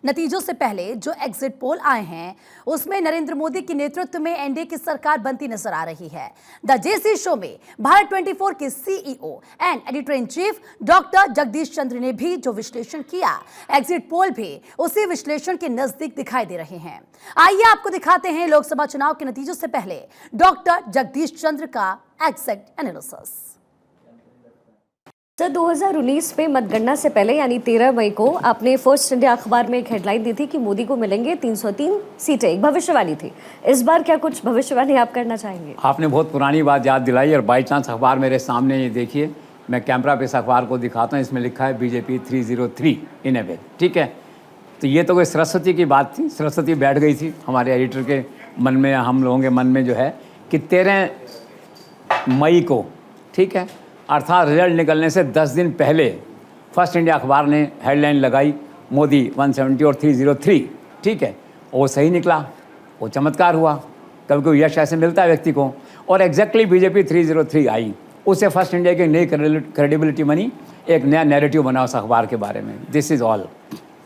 नतीजों से पहले जो एग्जिट पोल आए हैं उसमें नरेंद्र मोदी के नेतृत्व में एनडीए की सरकार बनती नजर आ रही है। द जेसी शो में भारत 24 के CEO and editor in chief doctor Jagdish Chandra ने भी जो विश्लेषण किया, एग्जिट पोल भी उसी विश्लेषण के नजदीक दिखाई दे रहे हैं। आइए आपको दिखाते हैं लोकसभा चुनाव के नतीजों से पहले डॉक्टर जगदीश चंद्र का एग्जैक्ट एनालिसिस। सर 2019 में मतगणना से पहले यानी 13 मई को आपने फर्स्ट इंडिया अखबार में एक हेडलाइन दी थी कि मोदी को मिलेंगे 303 सीटें, एक भविष्यवाणी थी। इस बार क्या कुछ भविष्यवाणी आप करना चाहेंगे? आपने बहुत पुरानी बात याद दिलाई और बाई चांस अखबार मेरे सामने ये देखिए, मैं कैमरा पे इस अखबार को दिखाता हूँ। इसमें लिखा है बीजेपी 303 इन ए वे, ठीक है। तो ये तो कोई सरस्वती की बात थी, सरस्वती बैठ गई थी हमारे एडिटर के मन में, हम लोगों के मन में जो है कि 13 मई को, ठीक है, अर्थात रिजल्ट निकलने से 10 दिन पहले फर्स्ट इंडिया अखबार ने हेडलाइन लगाई मोदी 170 और 303, ठीक है। वो सही निकला, वो चमत्कार हुआ। कभी कोई यश ऐसे मिलता है व्यक्ति को, और एग्जैक्टली बीजेपी 303 आई। उससे फर्स्ट इंडिया की नई क्रेडिबिलिटी बनी, एक नया नैरेटिव बना उस अखबार के बारे में। दिस इज़ ऑल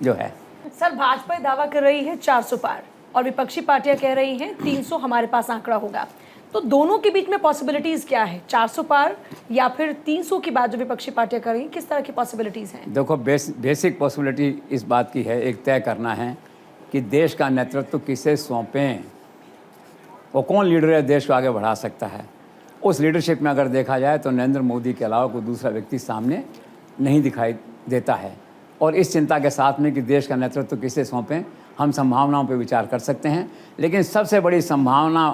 जो है। सर भाजपा दावा कर रही है 400 पार और विपक्षी पार्टियां कह रही हैं 300 हमारे पास आंकड़ा होगा, तो दोनों के बीच में पॉसिबिलिटीज़ क्या है? 400 पार या फिर 300 की बात जो विपक्षी पार्टियां कर रही हैं, किस तरह की पॉसिबिलिटीज़ हैं? देखो, बेसिक पॉसिबिलिटी इस बात की है, एक तय करना है कि देश का नेतृत्व किसे सौंपें, वो कौन लीडर है देश को आगे बढ़ा सकता है। उस लीडरशिप में अगर देखा जाए तो नरेंद्र मोदी के अलावा कोई दूसरा व्यक्ति सामने नहीं दिखाई देता है। और इस चिंता के साथ में कि देश का नेतृत्व किसे सौंपें, हम संभावनाओं पर विचार कर सकते हैं। लेकिन सबसे बड़ी संभावना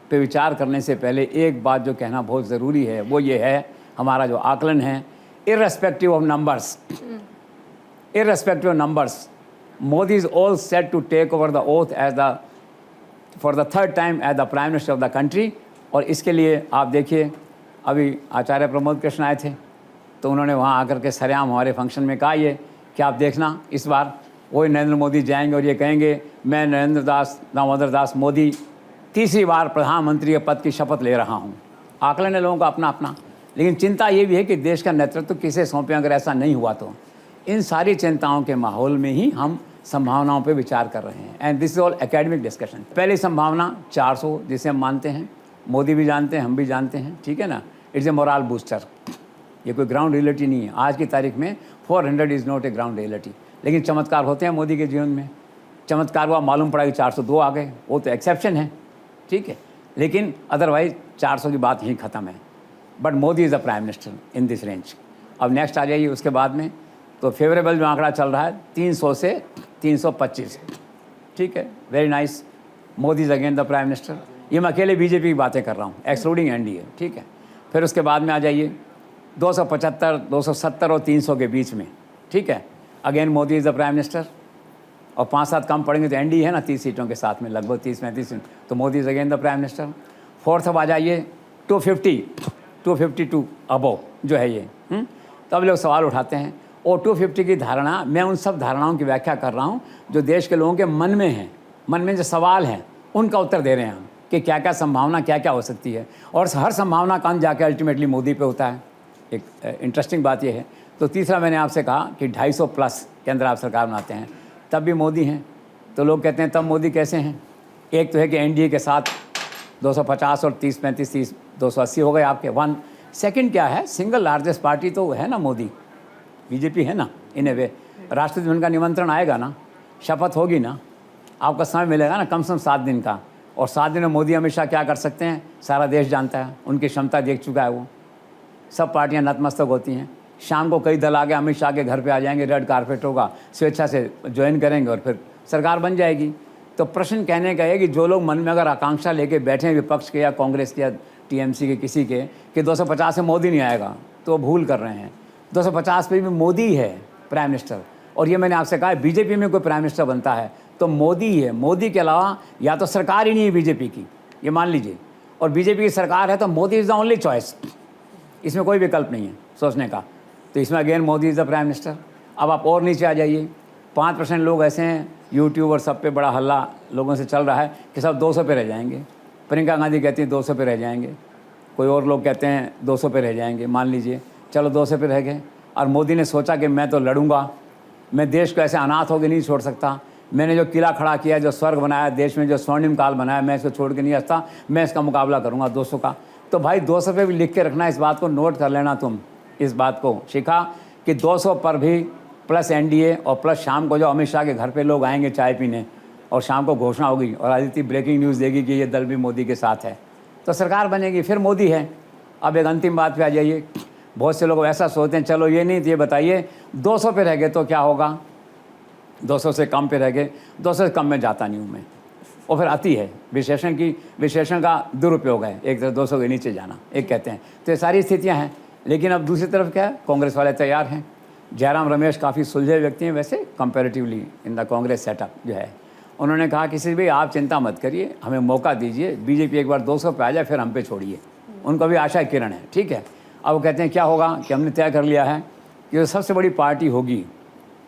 पे विचार करने से पहले एक बात जो कहना बहुत ज़रूरी है, वो ये है, हमारा जो आकलन है, irrespective of numbers, Modi is all set to take over the oath for the third time as the prime minister of the country. और इसके लिए आप देखिए, अभी आचार्य प्रमोद कृष्ण आए थे, तो उन्होंने वहाँ आकर के सरेआम हमारे फंक्शन में कहा ये कि आप देखना इस बार वही नरेंद्र मोदी जाएंगे और ये कहेंगे मैं नरेंद्र दास दामोदर दास मोदी तीसरी बार प्रधानमंत्री के पद की शपथ ले रहा हूँ। आकलन है लोगों का अपना अपना, लेकिन चिंता ये भी है कि देश का नेतृत्व किसे सौंपें। अगर ऐसा नहीं हुआ तो इन सारी चिंताओं के माहौल में ही हम संभावनाओं पे विचार कर रहे हैं। And this is all academic discussion. पहली संभावना 400, जिसे हम मानते हैं, मोदी भी जानते हैं, हम भी जानते हैं, ठीक है ना। इट्स ए मोरल बूस्टर, ये कोई ग्राउंड रियलिटी नहीं है। आज की तारीख में 400 is not a ground reality. लेकिन चमत्कार होते हैं मोदी के जीवन में। चमत्कार हुआ, मालूम पड़ा कि 402 आ गए, वो तो एक्सेप्शन है, ठीक है। लेकिन अदरवाइज 400 की बात यहीं ख़त्म है। But Modi is the prime minister in this range. अब नेक्स्ट आ जाइए उसके बाद में, तो फेवरेबल जो आंकड़ा चल रहा है 300 से 325, ठीक है, very nice. Modi is again the prime minister. ये मैं अकेले बीजेपी की बातें कर रहा हूँ, एक्सक्लूडिंग एनडीए, ठीक है। फिर उसके बाद में आ जाइए 275, 270 और 300 के बीच में, ठीक है, again Modi is the prime minister. और 5-7 कम पड़ेंगे तो एनडीए है ना 30 सीटों के साथ में, लगभग 30-35 सीट, तो Modi is again the prime minister. Fourth अब आ जाइए 252 अबव जो है ये। तो अब लोग सवाल उठाते हैं, और 250 की धारणा, मैं उन सब धारणाओं की व्याख्या कर रहा हूँ जो देश के लोगों के मन में हैं, मन में जो सवाल हैं उनका उत्तर दे रहे हैं हम, कि क्या क्या संभावना क्या क्या हो सकती है। और हर संभावना का अंत जाके अल्टीमेटली मोदी पे होता है। एक इंटरेस्टिंग बात यह है। तो तीसरा मैंने आपसे कहा कि 250 प्लस के अंदर आप सरकार बनाते हैं, तब भी मोदी हैं। तो लोग कहते हैं तब मोदी कैसे हैं? एक तो है कि एनडीए के साथ 250 और 30-35, 280 हो गए आपके 1। सेकंड क्या है, सिंगल लार्जेस्ट पार्टी तो है ना मोदी, बीजेपी है ना इन ए वे। राष्ट्रपति भवन का निमंत्रण आएगा ना, शपथ होगी ना, आपका समय मिलेगा ना कम से कम 7 दिन का। और 7 दिन में मोदी अमित शाह क्या कर सकते हैं सारा देश जानता है, उनकी क्षमता देख चुका है वो। सब पार्टियाँ नतमस्तक होती हैं। शाम को कई दल आगे अमित शाह के घर पे आ जाएंगे, रेड कारपेट होगा, स्वेच्छा से ज्वाइन करेंगे और फिर सरकार बन जाएगी। तो प्रश्न कहने का है कि जो लोग मन में अगर आकांक्षा लेके बैठे हैं विपक्ष के या कांग्रेस के या टीएमसी के किसी के कि 250 से मोदी नहीं आएगा, तो भूल कर रहे हैं। 250 पे भी मोदी है प्राइम मिनिस्टर। और ये मैंने आपसे कहा है, बीजेपी में कोई प्राइम मिनिस्टर बनता है तो मोदी ही है। मोदी के अलावा या तो सरकार ही नहीं है बीजेपी की, ये मान लीजिए, और बीजेपी की सरकार है तो Modi is the only choice, इसमें कोई विकल्प नहीं है सोचने का। तो इसमें again Modi is the prime minister. अब आप और नीचे आ जाइए, 5% लोग ऐसे हैं, यूट्यूब और सब पे बड़ा हल्ला लोगों से चल रहा है कि सब 200 पे रह जाएंगे। प्रियंका गांधी कहती हैं 200 पे रह जाएंगे, कोई और लोग कहते हैं 200 पे रह जाएंगे। मान लीजिए चलो 200 पे रह गए, और मोदी ने सोचा कि मैं तो लड़ूंगा, मैं देश को ऐसे अनाथ होकर नहीं छोड़ सकता। मैंने जो किला खड़ा किया, जो स्वर्ग बनाया, देश में जो स्वर्णिम काल बनाया, मैं इसको छोड़ के नहीं हंसता। मैं इसका मुकाबला करूँगा 200 का। तो भाई 200 पे भी लिख के रखना, इस बात को नोट कर लेना। तुम इस बात को सीखा कि 200 पर भी प्लस एनडीए और प्लस शाम को जो अमित शाह के घर पे लोग आएंगे चाय पीने, और शाम को घोषणा होगी और आदित्य ब्रेकिंग न्यूज़ देगी कि ये दल भी मोदी के साथ है, तो सरकार बनेगी, फिर मोदी है। अब एक अंतिम बात पे आ जाइए। बहुत से लोग ऐसा सोचते हैं, चलो ये नहीं तो ये बताइए 200 पे रह गए तो क्या होगा, 200 से कम पे रह गए, 200 से कम में जाता नहीं हूँ मैं। और फिर आती है विशेषण का दुरुपयोग है, एक तरफ 200 के नीचे जाना, एक कहते हैं। तो ये सारी स्थितियाँ हैं। लेकिन अब दूसरी तरफ क्या है, कांग्रेस वाले तैयार हैं। जयराम रमेश काफ़ी सुलझे व्यक्ति हैं वैसे comparatively in the Congress setup जो है। उन्होंने कहा किसी भी आप चिंता मत करिए, हमें मौका दीजिए, बीजेपी एक बार 200 पे आ जाए फिर हम पे छोड़िए। उनको भी आशा किरण है, ठीक है। अब वो कहते हैं क्या होगा कि हमने तय कर लिया है कि जो सबसे बड़ी पार्टी होगी,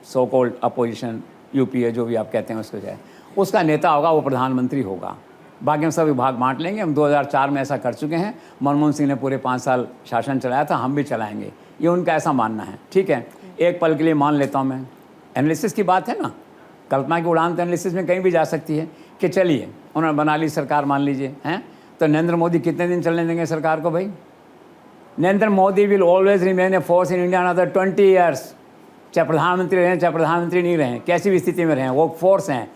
सो कॉल्ड अपोजिशन, यूपीए जो भी आप कहते हैं उसको जाए, उसका नेता होगा, वो प्रधानमंत्री होगा। बाकी हम सब विभाग बांट लेंगे। हम 2004 में ऐसा कर चुके हैं, मनमोहन सिंह ने पूरे 5 साल शासन चलाया था, हम भी चलाएंगे, ये उनका ऐसा मानना है, ठीक है। एक पल के लिए मान लेता हूँ मैं, एनालिसिस की बात है ना, कल्पना की उड़ान तो एनालिसिस में कहीं भी जा सकती है कि चलिए उन्होंने बना ली सरकार, मान लीजिए हैं, तो नरेंद्र मोदी कितने दिन चलने देंगे सरकार को भाई? Narendra Modi will always remain a force in India another 20 years. चाहे प्रधानमंत्री रहें चाहे प्रधानमंत्री नहीं रहें, कैसी भी स्थिति में रहें, वो फोर्स हैं।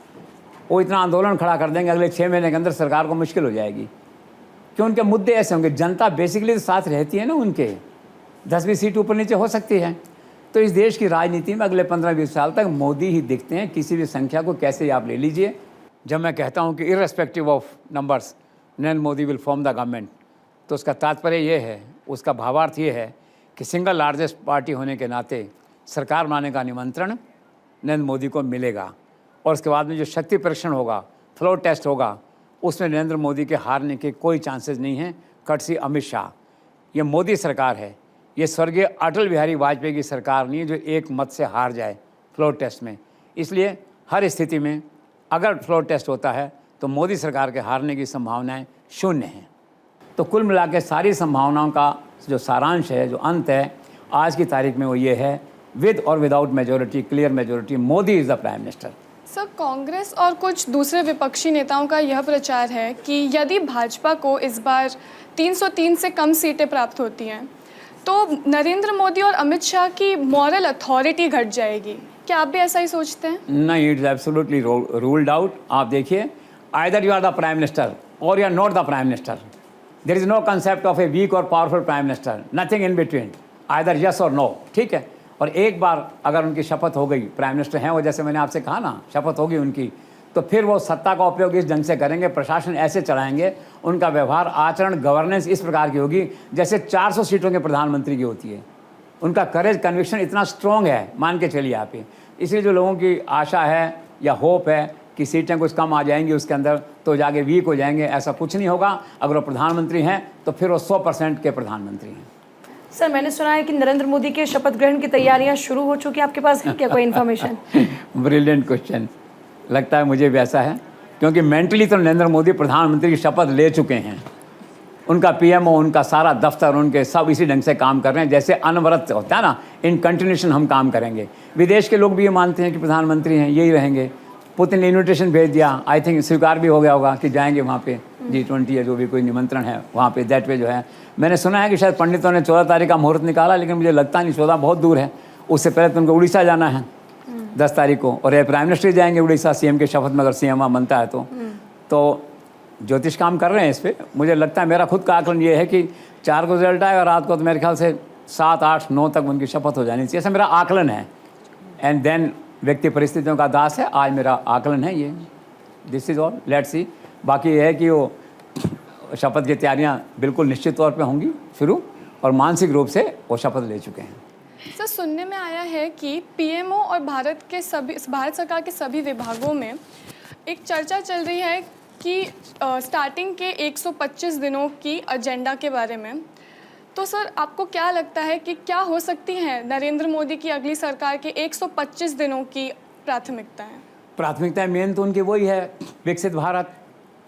वो इतना आंदोलन खड़ा कर देंगे अगले 6 महीने के अंदर, सरकार को मुश्किल हो जाएगी। क्यों? उनके मुद्दे ऐसे होंगे, जनता बेसिकली तो साथ रहती है ना उनके, 10-20 सीट ऊपर नीचे हो सकती है। तो इस देश की राजनीति में अगले 15-20 साल तक मोदी ही दिखते हैं, किसी भी संख्या को कैसे आप ले लीजिए। जब मैं कहता हूँ कि irrespective of numbers Narendra Modi will form the government, तो उसका तात्पर्य ये है, उसका भावार्थ ये है कि सिंगल लार्जेस्ट पार्टी होने के नाते सरकार बनाने का निमंत्रण नरेंद्र मोदी को मिलेगा। और उसके बाद में जो शक्ति परीक्षण होगा, फ्लोर टेस्ट होगा, उसमें नरेंद्र मोदी के हारने के कोई चांसेस नहीं हैं। कटसी अमित शाह, ये मोदी सरकार है, ये स्वर्गीय अटल बिहारी वाजपेयी की सरकार नहीं है जो एक मत से हार जाए फ्लोर टेस्ट में। इसलिए हर स्थिति में अगर फ्लोर टेस्ट होता है तो मोदी सरकार के हारने की संभावनाएं शून्य हैं। तो कुल मिला के सारी संभावनाओं का जो सारांश है, जो अंत है आज की तारीख में, वो ये है, विद और without majority, clear majority, Modi is the prime minister. Sir, Congress और कुछ दूसरे विपक्षी नेताओं का यह प्रचार है कि यदि भाजपा को इस बार 303 से कम सीटें प्राप्त होती हैं तो नरेंद्र मोदी और अमित शाह की मॉरल अथॉरिटी घट जाएगी। क्या आप भी ऐसा ही सोचते हैं? नहीं, इट्स एब्सोल्युटली रूल्ड आउट। आप देखिए, either you are the prime minister or you are not the prime minister. There is no concept of a weak or powerful prime minister, nothing in between, either yes or no, ठीक है। और एक बार अगर उनकी शपथ हो गई, prime minister हैं वो, जैसे मैंने आपसे कहा ना, शपथ होगी उनकी, तो फिर वो सत्ता का उपयोग इस ढंग से करेंगे, प्रशासन ऐसे चलाएंगे, उनका व्यवहार, आचरण, गवर्नेंस इस प्रकार की होगी जैसे 400 सीटों के प्रधानमंत्री की होती है। उनका करेज, कन्विक्शन इतना स्ट्रॉन्ग है, मान के चलिए आप ही। इसलिए जो लोगों की आशा है या होप है कि सीटें कुछ कम आ जाएंगी उसके अंदर तो जाके वीक हो जाएंगे, ऐसा कुछ नहीं होगा। अगर वो प्रधानमंत्री हैं तो फिर वो 100% के प्रधानमंत्री हैं। सर, मैंने सुना है कि नरेंद्र मोदी के शपथ ग्रहण की तैयारियां शुरू हो चुकी हैं, आपके पास है क्या कोई इन्फॉर्मेशन? ब्रिलियंट क्वेश्चन, लगता है मुझे भी ऐसा है, क्योंकि मेंटली तो नरेंद्र मोदी प्रधानमंत्री की शपथ ले चुके हैं। उनका पीएमओ, उनका सारा दफ्तर, उनके सब इसी ढंग से काम कर रहे हैं जैसे अनवरत होता है ना, इन कंटिन्यूशन हम काम करेंगे। विदेश के लोग भी ये मानते हैं कि प्रधानमंत्री हैं, यही रहेंगे। पुतिन ने इन्विटेशन भेज दिया, आई थिंक स्वीकार भी हो गया होगा कि जाएंगे वहाँ पे, G20 या जो भी कोई निमंत्रण है वहाँ पे, दैट वे जो है। मैंने सुना है कि शायद पंडितों ने 14 तारीख का मुहूर्त निकाला, लेकिन मुझे लगता नहीं, 14 बहुत दूर है। उससे पहले तो उनको उड़ीसा जाना है 10 तारीख को, और ये प्राइम मिनिस्टर जाएंगे उड़ीसा सीएम के शपथ में, अगर सीएम वहाँ बनता है तो ज्योतिष काम कर रहे हैं इस पर। मुझे लगता है, मेरा खुद का आकलन ये है कि 4 को रिजल्ट आएगा, रात को तो मेरे ख्याल से 7, 8, 9 तक उनकी शपथ हो जानी चाहिए, ऐसा मेरा आकलन है। एंड देन व्यक्ति परिस्थितियों का दास है, आज मेरा आकलन है ये। This is all, let's see. बाकी ये है कि वो शपथ की तैयारियां बिल्कुल निश्चित तौर पे होंगी शुरू, और मानसिक रूप से वो शपथ ले चुके हैं। सर, सुनने में आया है कि पीएमओ और भारत सरकार के सभी विभागों में एक चर्चा चल रही है कि स्टार्टिंग के 125 दिनों की एजेंडा के बारे में। तो सर, आपको क्या लगता है कि क्या हो सकती हैं नरेंद्र मोदी की अगली सरकार के 125 दिनों की प्राथमिकताएं? प्राथमिकताएं मेन तो उनकी वही है, विकसित भारत।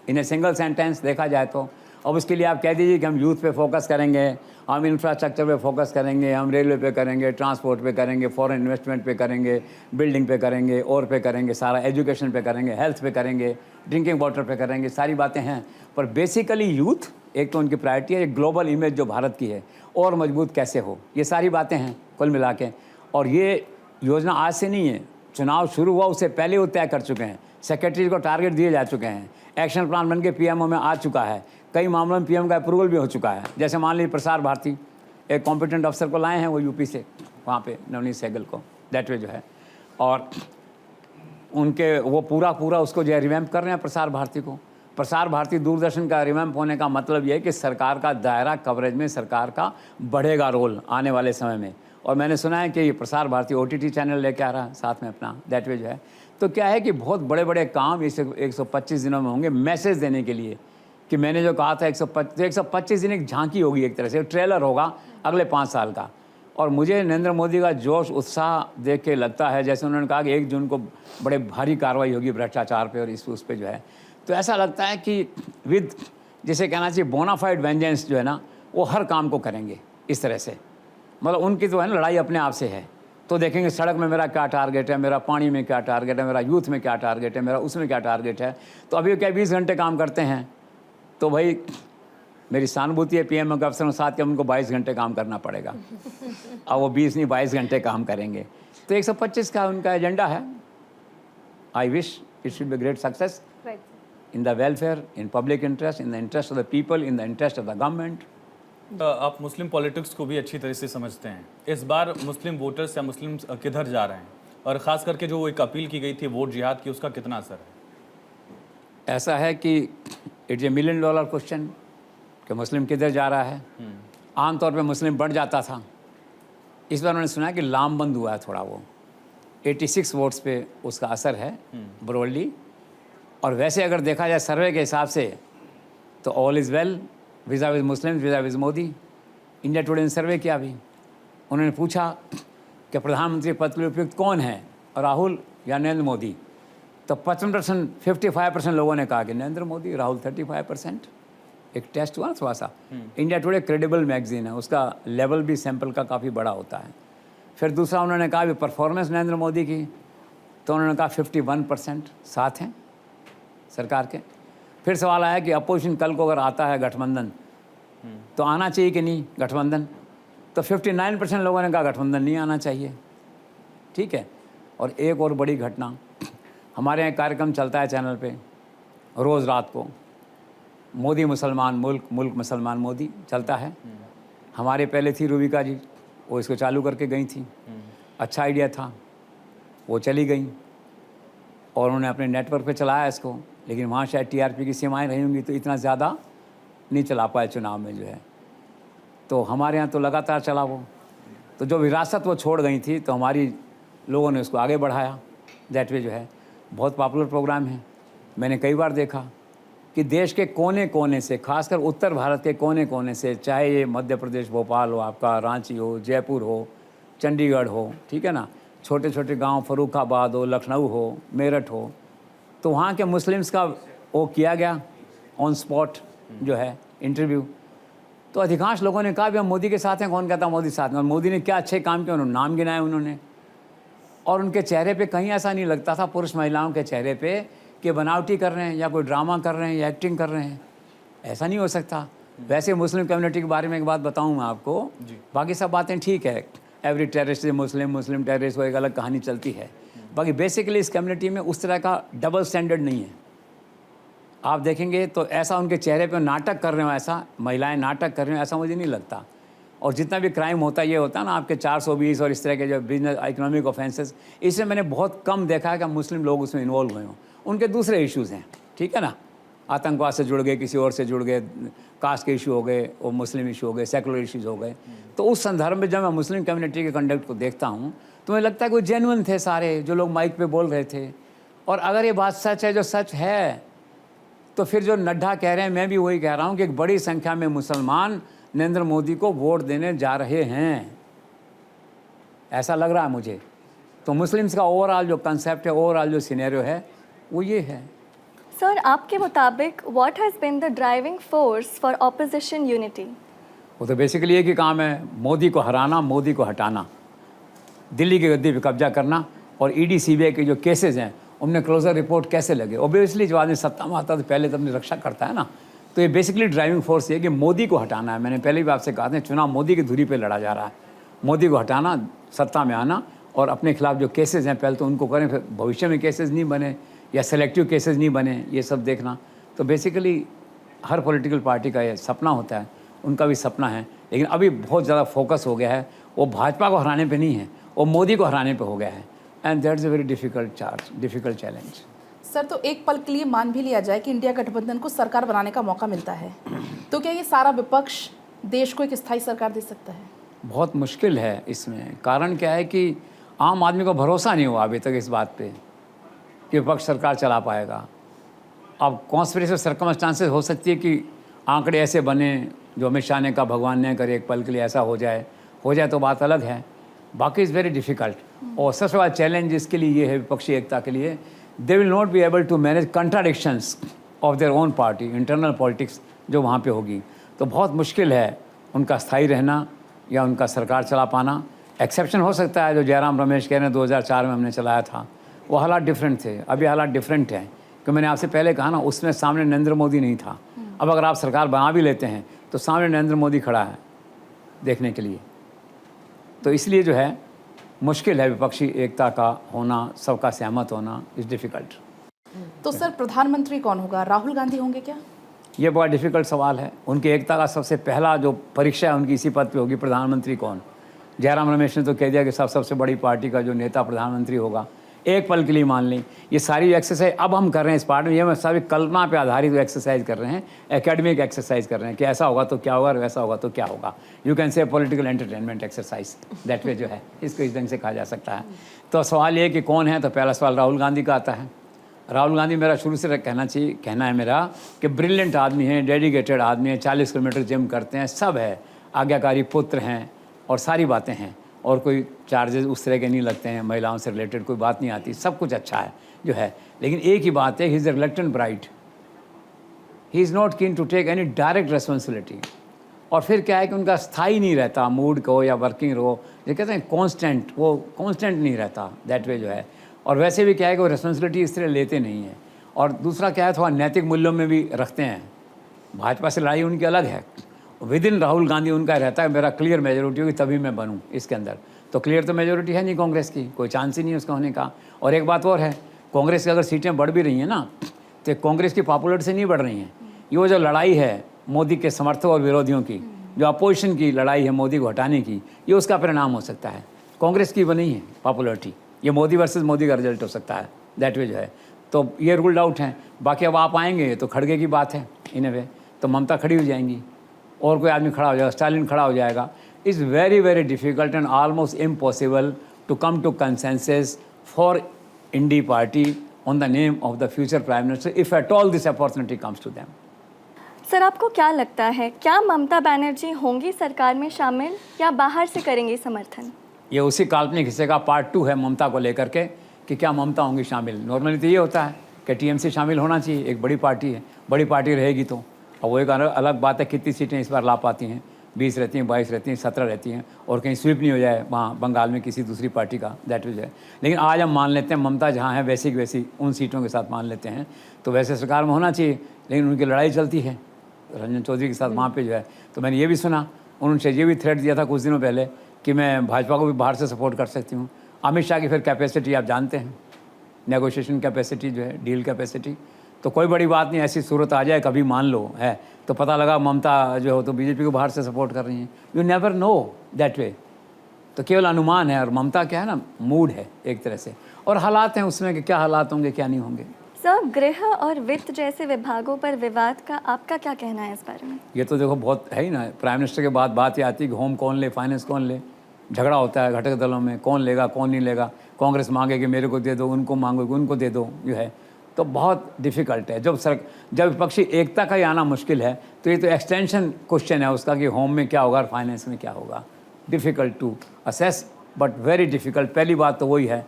इन ए सिंगल सेंटेंस देखा जाए तो अब उसके लिए आप कह दीजिए कि हम यूथ पे फोकस करेंगे, हम इंफ्रास्ट्रक्चर पे फोकस करेंगे, हम रेलवे पे करेंगे, ट्रांसपोर्ट पे करेंगे, फॉरेन इन्वेस्टमेंट पे करेंगे, बिल्डिंग पे करेंगे, और पे करेंगे, सारा एजुकेशन पे करेंगे, हेल्थ पे करेंगे, ड्रिंकिंग वाटर पे करेंगे, सारी बातें हैं। पर बेसिकली यूथ एक तो उनकी प्रायोरिटी है, एक ग्लोबल इमेज जो भारत की है और मजबूत कैसे हो, ये सारी बातें हैं कुल मिला के। और ये योजना आज से नहीं है, चुनाव शुरू हुआ उससे पहले वो तय कर चुके हैं, सेक्रेटरी को टारगेट दिए जा चुके हैं, एक्शन प्लान बन के पीएमओ में आ चुका है, कई मामलों में पीएम का अप्रूवल भी हो चुका है। जैसे मान लीजिए प्रसार भारती एक कॉम्पिटेंट अफसर को लाए हैं, वो यूपी से, वहाँ पे नवनीत सहगल को, दैट वे जो है, और उनके वो पूरा उसको जो है रिवैम्प कर रहे हैं प्रसार भारती को। प्रसार भारती दूरदर्शन का रिवैम्प होने का मतलब ये है कि सरकार का दायरा कवरेज में सरकार का बढ़ेगा रोल आने वाले समय में। और मैंने सुना है कि प्रसार भारती OTT चैनल लेके आ रहा है साथ में अपना, दैट वे जो है। तो क्या है कि बहुत बड़े बड़े काम इस 125 दिनों में होंगे मैसेज देने के लिए, कि मैंने जो कहा था 125 दिन एक झांकी होगी, एक तरह से ट्रेलर होगा अगले 5 साल का। और मुझे नरेंद्र मोदी का जोश उत्साह देख के लगता है, जैसे उन्होंने कहा कि 1 जून को बड़े भारी कार्रवाई होगी भ्रष्टाचार पे और उस पे जो है, तो ऐसा लगता है कि विद जिसे कहना चाहिए बोनाफाइड वेंजेंस जो है ना, वो हर काम को करेंगे इस तरह से। मतलब उनकी तो है ना लड़ाई अपने आप से है। तो देखेंगे सड़क में मेरा क्या टारगेट है, मेरा पानी में क्या टारगेट है, मेरा यूथ में क्या टारगेट है, मेरा उसमें क्या टारगेट है। तो अभी क्या 20 घंटे काम करते हैं, तो भाई मेरी सहानुभूति है पीएमओ के अफसरों के साथ कि उनको 22 घंटे काम करना पड़ेगा। अब वो 20 नहीं 22 घंटे काम करेंगे। तो 125 का उनका एजेंडा है। I wish it should be great success in the welfare, in public interest, in the interest of the people, in the interest of the government. आप मुस्लिम पॉलिटिक्स को भी अच्छी तरह से समझते हैं। इस बार मुस्लिम वोटर्स या मुस्लिम किधर जा रहे हैं, और ख़ास करके जो एक अपील की गई थी वोट जिहाद की, उसका कितना असर है? ऐसा है कि इट्स ए $1 मिलियन क्वेश्चन कि मुस्लिम किधर जा रहा है। आमतौर पे मुस्लिम बढ़ जाता था, इस बार उन्होंने सुना कि लामबंद हुआ है थोड़ा, वो 86 वोट्स पे उसका असर है ब्रॉडली। और वैसे अगर देखा जाए सर्वे के हिसाब से तो all is well visa विज़ Muslim visa विज़ Modi. India today ने सर्वे किया अभी, उन्होंने पूछा कि प्रधानमंत्री पद के लिए उपयुक्त कौन है, राहुल या नरेंद्र मोदी। तो 55% लोगों ने कहा कि नरेंद्र मोदी, राहुल 35%। एक टेस्ट हुआ थोड़ा सा। इंडिया टुडे क्रेडिबल मैगजीन है, उसका लेवल भी सैंपल का काफ़ी बड़ा होता है। फिर दूसरा उन्होंने कहा भी परफॉर्मेंस नरेंद्र मोदी की, तो उन्होंने कहा 51% साथ हैं सरकार के। फिर सवाल आया कि अपोजिशन कल को अगर आता है गठबंधन, तो आना चाहिए कि नहीं गठबंधन, तो 59% लोगों ने कहा गठबंधन नहीं आना चाहिए। ठीक है। और एक और बड़ी घटना, हमारे यहाँ कार्यक्रम चलता है चैनल पे रोज़ रात को, मोदी मुसलमान मुल्क, मुल्क मुसलमान मोदी चलता है। हमारे पहले थी रूबिका जी, वो इसको चालू करके गई थी, अच्छा आइडिया था, वो चली गई और उन्होंने अपने नेटवर्क पे चलाया इसको, लेकिन वहाँ शायद TRP की सीमाएँ रही होंगी, तो इतना ज़्यादा नहीं चला पाए चुनाव में जो है। तो हमारे यहाँ तो लगातार चला वो, तो जो विरासत वो छोड़ गई थी, तो हमारी लोगों ने उसको आगे बढ़ाया, दैट वे जो है। बहुत पॉपुलर प्रोग्राम है। मैंने कई बार देखा कि देश के कोने कोने से, खासकर उत्तर भारत के कोने कोने से, चाहे ये मध्य प्रदेश भोपाल हो आपका, रांची हो, जयपुर हो, चंडीगढ़ हो, ठीक है ना, छोटे छोटे गांव फर्रुखाबाद हो, लखनऊ हो, मेरठ हो, तो वहाँ के मुस्लिम्स का वो किया गया ऑन स्पॉट जो है इंटरव्यू। तो अधिकांश लोगों ने कहा भी हम मोदी के साथ हैं, कौन कहता मोदी साथ में, और मोदी ने क्या अच्छे काम किए, उन्होंने नाम गिनाए उन्होंने। और उनके चेहरे पे कहीं ऐसा नहीं लगता था, पुरुष महिलाओं के चेहरे पे, कि बनावटी कर रहे हैं या कोई ड्रामा कर रहे हैं या एक्टिंग कर रहे हैं। ऐसा नहीं हो सकता। वैसे मुस्लिम कम्युनिटी के बारे में एक बात बताऊं मैं आपको, बाकी सब बातें ठीक है, एवरी टेररिस्ट मुस्लिम, मुस्लिम टेररिस्ट, वो एक अलग कहानी चलती है। बाकी बेसिकली इस कम्युनिटी में उस तरह का डबल स्टैंडर्ड नहीं है। आप देखेंगे तो ऐसा उनके चेहरे पे नाटक कर रहे हो, ऐसा महिलाएं नाटक कर रही हो, ऐसा मुझे नहीं लगता। और जितना भी क्राइम होता है, ये होता है ना आपके 420 और इस तरह के जो बिजनेस इकोनॉमिक ऑफेंसेस, इसमें मैंने बहुत कम देखा है कि मुस्लिम लोग उसमें इन्वॉल्व हुए हों। उनके दूसरे इश्यूज़ हैं, ठीक है ना, आतंकवाद से जुड़ गए, किसी और से जुड़ गए, कास्ट के इशू हो गए, वो मुस्लिम इशू हो गए, सेकुलर इश्यूज़ हो गए। तो उस संदर्भ में जब मैं मुस्लिम कम्युनिटी के कंडक्ट को देखता हूँ, तो मुझे लगता है कोई जेन्युइन थे सारे जो लोग माइक पे बोल रहे थे। और अगर ये बात सच है, जो सच है, तो फिर जो नड्डा कह रहे हैं, मैं भी वही कह रहा हूँ कि एक बड़ी संख्या में मुसलमान नरेंद्र मोदी को वोट देने जा रहे हैं, ऐसा लग रहा है मुझे। तो मुस्लिम्स का ओवरऑल जो कंसेप्ट है, ओवरऑल जो सिनेरियो है, वो ये है। सर, आपके मुताबिक what has been the driving force for opposition unity? वो तो बेसिकली एक ही काम है, मोदी को हराना, मोदी को हटाना, दिल्ली की गद्दी पे कब्जा करना, और ईडी सीबीआई के जो केसेस हैं उनमें क्लोजर रिपोर्ट कैसे लगे। ऑब्वियसली जो आदमी सत्ता में आता है तो पहले तो अपनी रक्षा करता है ना, तो ये बेसिकली ड्राइविंग फोर्स ये कि मोदी को हटाना है। मैंने पहले भी आपसे कहा था, चुनाव मोदी की धुरी पे लड़ा जा रहा है, मोदी को हटाना, सत्ता में आना, और अपने खिलाफ जो केसेस हैं पहले तो उनको करें, फिर भविष्य में केसेस नहीं बने या सेलेक्टिव केसेस नहीं बने, ये सब देखना। तो बेसिकली हर पॉलिटिकल पार्टी का ये सपना होता है, उनका भी सपना है, लेकिन अभी बहुत ज़्यादा फोकस हो गया है, वो भाजपा को हराने पे नहीं है, वो मोदी को हराने पे हो गया है, and that's a very difficult challenge. Sir, तो एक पल के लिए मान भी लिया जाए कि इंडिया गठबंधन को सरकार बनाने का मौका मिलता है, तो क्या ये सारा विपक्ष देश को एक स्थायी सरकार दे सकता है? बहुत मुश्किल है इसमें। कारण क्या है कि आम आदमी को भरोसा नहीं हुआ अभी तक इस बात पे कि विपक्ष सरकार चला पाएगा। अब कॉन्स्पिरेसी सर्कमस्टांसेस हो सकती है कि आंकड़े ऐसे बने जो अमित शाह ने कहा, भगवान ने करे एक पल के लिए ऐसा हो जाए तो बात अलग है, बाकी इज़ वेरी डिफ़िकल्ट। और सबसे बड़ा चैलेंज इसके लिए ये है, विपक्षी एकता के लिए, they will not be able to manage contradictions of their own party, internal politics जो वहाँ पे होगी, तो बहुत मुश्किल है उनका स्थायी रहना या उनका सरकार चला पाना। एक्सेप्शन हो सकता है जो जयराम रमेश कह रहे हैं 2004 में हमने चलाया था, वो हालात डिफरेंट थे, अभी हालात डिफरेंट हैं, क्योंकि मैंने आपसे पहले कहा ना, उसमें सामने नरेंद्र मोदी नहीं था। अब अगर आप सरकार बना भी लेते हैं तो सामने नरेंद्र मोदी खड़ा है देखने के लिए, तो इसलिए जो है मुश्किल है विपक्षी एकता का होना, सबका सहमत होना इज़ डिफ़िकल्ट। तो सर, प्रधानमंत्री कौन होगा? राहुल गांधी होंगे क्या? ये बड़ा डिफ़िकल्ट सवाल है। उनकी एकता का सबसे पहला जो परीक्षा है उनकी इसी पद पे होगी, प्रधानमंत्री कौन। जयराम रमेश ने तो कह दिया कि सबसे बड़ी पार्टी का जो नेता प्रधानमंत्री होगा। एक पल के लिए मान लें, ये सारी एक्सरसाइज अब हम कर रहे हैं इस पार्ट में, ये हम सारी कल्पना पे आधारित एक्सरसाइज कर रहे हैं, एकेडमिक एक्सरसाइज कर रहे हैं कि ऐसा होगा तो क्या होगा और वैसा होगा तो क्या होगा। You can say political entertainment exercise that way जो है, इसको इस ढंग से कहा जा सकता है। तो सवाल ये कि कौन है, तो पहला सवाल राहुल गांधी का आता है। राहुल गांधी मेरा शुरू से कहना है मेरा कि ब्रिलियंट आदमी है, डेडिकेटेड आदमी है, 40 किलोमीटर जिम करते हैं, सब है, आज्ञाकारी पुत्र हैं और सारी बातें हैं, और कोई चार्जेस उस तरह के नहीं लगते हैं, महिलाओं से रिलेटेड कोई बात नहीं आती, सब कुछ अच्छा है जो है। लेकिन एक ही बात है, he is a reluctant bride, he is not keen to take any direct responsibility. और फिर क्या है कि उनका स्थायी नहीं रहता, मूड को या वर्किंग रो जो कहते हैं कॉन्स्टेंट, वो कॉन्स्टेंट नहीं रहता दैट वे जो है। और वैसे भी क्या है कि वो रेस्पॉन्सिबिलिटी इस तरह लेते नहीं हैं। और दूसरा क्या है, थोड़ा नैतिक मूल्यों में भी रखते हैं। भाजपा से लड़ाई उनकी अलग है, विद इन राहुल गांधी उनका रहता है मेरा क्लियर मेजोरिटी होगी तभी मैं बनूं इसके अंदर। तो क्लियर तो मेजोरिटी है नहीं कांग्रेस की, कोई चांस ही नहीं है उसका होने का। और एक बात और है, कांग्रेस की अगर सीटें बढ़ भी रही हैं ना, तो कांग्रेस की पॉपुलरिटी से नहीं बढ़ रही हैं। ये वो जो लड़ाई है मोदी के समर्थकों और विरोधियों की, जो अपोजिशन की लड़ाई है मोदी को हटाने की, ये उसका परिणाम हो सकता है। कांग्रेस की बनी है पॉपुलरिटी, ये मोदी वर्सेस मोदी का रिजल्ट हो सकता है दैट वे जो है। तो ये रूल्ड आउट हैं। बाकी अब आप आएंगे तो खड़गे की बात है इन ए वे, तो ममता खड़ी हो जाएंगी और कोई आदमी खड़ा हो जाएगा, स्टालिन खड़ा हो जाएगा। Is very very difficult and almost impossible to come to consensus for INDI party on the name of the future prime minister if at all this opportunity comes to them. Sir, आपको क्या लगता है, क्या ममता बनर्जी होंगी सरकार में शामिल या बाहर से करेंगी समर्थन? ये उसी काल्पनिक हिस्से का पार्ट 2 है ममता को लेकर के कि क्या ममता होंगी शामिल। नॉर्मली तो ये होता है कि टीएमसी शामिल होना चाहिए, एक बड़ी पार्टी है, बड़ी पार्टी रहेगी तो। और वो एक अलग बात है कितनी सीटें इस बार ला पाती हैं, 20 रहती हैं, 22 रहती हैं, 17 रहती हैं, और कहीं स्वीप नहीं हो जाए वहाँ बंगाल में किसी दूसरी पार्टी का दैट विज है। लेकिन आज हम मान लेते हैं ममता जहाँ है वैसी की वैसी उन सीटों के साथ मान लेते हैं, तो वैसे सरकार में होना चाहिए। लेकिन उनकी लड़ाई चलती है रंजन चौधरी के साथ वहाँ पे जो है। तो मैंने ये भी सुना, उन्होंने ये भी थ्रेट दिया था कुछ दिनों पहले कि मैं भाजपा को भी बाहर से सपोर्ट कर सकती हूँ। अमित शाह की फिर कैपेसिटी आप जानते हैं, नेगोशिएशन कैपेसिटी जो है, डील कैपेसिटी। तो कोई बड़ी बात नहीं, ऐसी सूरत आ जाए कभी मान लो है तो पता लगा ममता जो हो तो बीजेपी को बाहर से सपोर्ट कर रही हैं, you never know that way. तो केवल अनुमान है। और ममता क्या है ना, मूड है एक तरह से, और हालात हैं उसमें कि क्या हालात होंगे क्या नहीं होंगे। सर, गृह और वित्त जैसे विभागों पर विवाद का आपका क्या कहना है इस बारे में? ये तो देखो बहुत है ही ना, प्राइम मिनिस्टर के बाद बात ये आती है कि होम कौन ले, फाइनेंस कौन ले, झगड़ा होता है घटक दलों में, कौन लेगा कौन नहीं लेगा। कांग्रेस मांगे कि मेरे को दे दो, उनको मांगोगे उनको दे दो जो है। तो बहुत डिफ़िकल्ट है। जब विपक्षी एकता का ही आना मुश्किल है, तो ये तो एक्सटेंशन क्वेश्चन है उसका कि होम में क्या होगा और फाइनेंस में क्या होगा। Difficult to assess but very difficult. पहली बात तो वही है,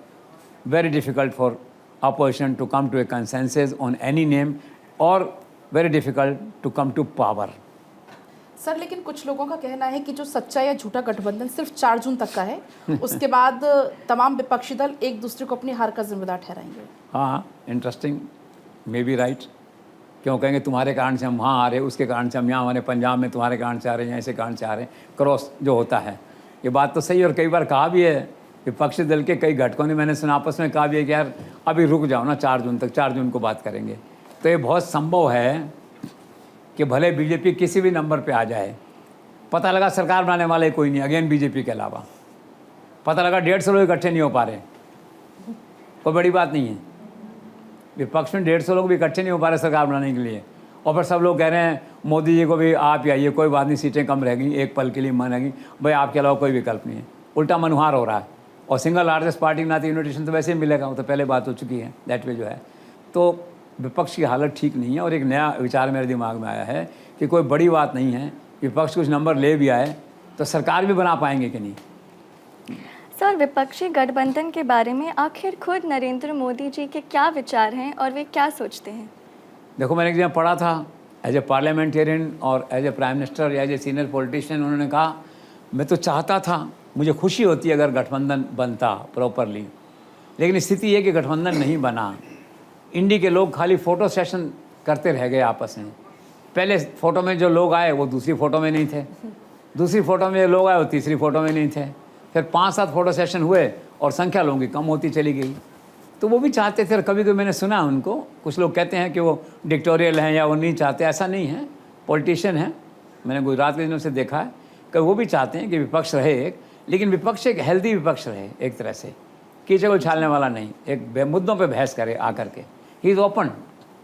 very difficult for opposition to come to a consensus on any name, or very difficult to come to power. Sir लेकिन कुछ लोगों का कहना है कि जो सच्चा या झूठा गठबंधन सिर्फ 4 जून तक का है, उसके बाद तमाम विपक्षी दल एक दूसरे को अपनी हार का जिम्मेदार ठहराएंगे। हाँ, इंटरेस्टिंग, मे बी राइट। क्यों कहेंगे तुम्हारे कारण से हम वहाँ आ रहे हैं, उसके कारण से हम यहाँ हमारे पंजाब में तुम्हारे कारण से आ रहे हैं, ऐसे कारण से आ रहे हैं, क्रॉस जो होता है, ये बात तो सही है। और कई बार कहा भी है विपक्षी दल के कई घटकों ने, मैंने सुना आपस में कहा भी है कि यार अभी रुक जाओ ना 4 जून तक, 4 जून को बात करेंगे। तो ये बहुत संभव है कि भले बीजेपी किसी भी नंबर पे आ जाए, पता लगा सरकार बनाने वाले कोई नहीं, अगेन बीजेपी के अलावा पता लगा 150 लोग इकट्ठे नहीं हो पा रहे, कोई बड़ी बात नहीं है। विपक्ष में 150 लोग भी इकट्ठे नहीं हो पा रहे सरकार बनाने के लिए, और फिर सब लोग कह रहे हैं मोदी जी को भी आप ही आइए, कोई बात नहीं, सीटें कम रहेंगी, एक पल के लिए मन रहेगी, भाई आपके अलावा कोई विकल्प नहीं है। उल्टा मनुहार हो रहा है, और सिंगल लार्जेस्ट पार्टी के नाते इन्विटेशन तो वैसे ही मिलेगा, वो तो पहले बात हो चुकी है। दैट वे जो है, तो विपक्ष की हालत ठीक नहीं है। और एक नया विचार मेरे दिमाग में आया है कि कोई बड़ी बात नहीं है, विपक्ष कुछ नंबर ले भी आए तो सरकार भी बना पाएंगे कि नहीं। सर, विपक्षी गठबंधन के बारे में आखिर खुद नरेंद्र मोदी जी के क्या विचार हैं और वे क्या सोचते हैं? देखो, मैंने एक जगह पढ़ा था, एज ए पार्लियामेंटेरियन और एज ए प्राइम मिनिस्टर या एज ए सीनियर पॉलिटिशियन, उन्होंने कहा मैं तो चाहता था, मुझे खुशी होती अगर गठबंधन बनता प्रॉपरली, लेकिन स्थिति ये कि गठबंधन नहीं बना। इंडी के लोग खाली फ़ोटो सेशन करते रह गए आपस में। पहले फ़ोटो में जो लोग आए वो दूसरी फ़ोटो में नहीं थे, दूसरी फ़ोटो में जो लोग आए वो तीसरी फ़ोटो में नहीं थे, फिर 5-7 फ़ोटो सेशन हुए और संख्या लोगों की कम होती चली गई। तो वो भी चाहते थे, और कभी कभी मैंने सुना उनको, कुछ लोग कहते हैं कि वो डिक्टोरियल हैं या वो नहीं चाहते, ऐसा नहीं है, पॉलिटिशियन हैं, मैंने गुजरात के दिनों से देखा है कि वो भी चाहते हैं कि विपक्ष रहे एक, लेकिन विपक्ष एक हेल्दी विपक्ष रहे, एक तरह से कीचड़ को छालने वाला नहीं, एक मुद्दों पे बहस करे आकर के, he is open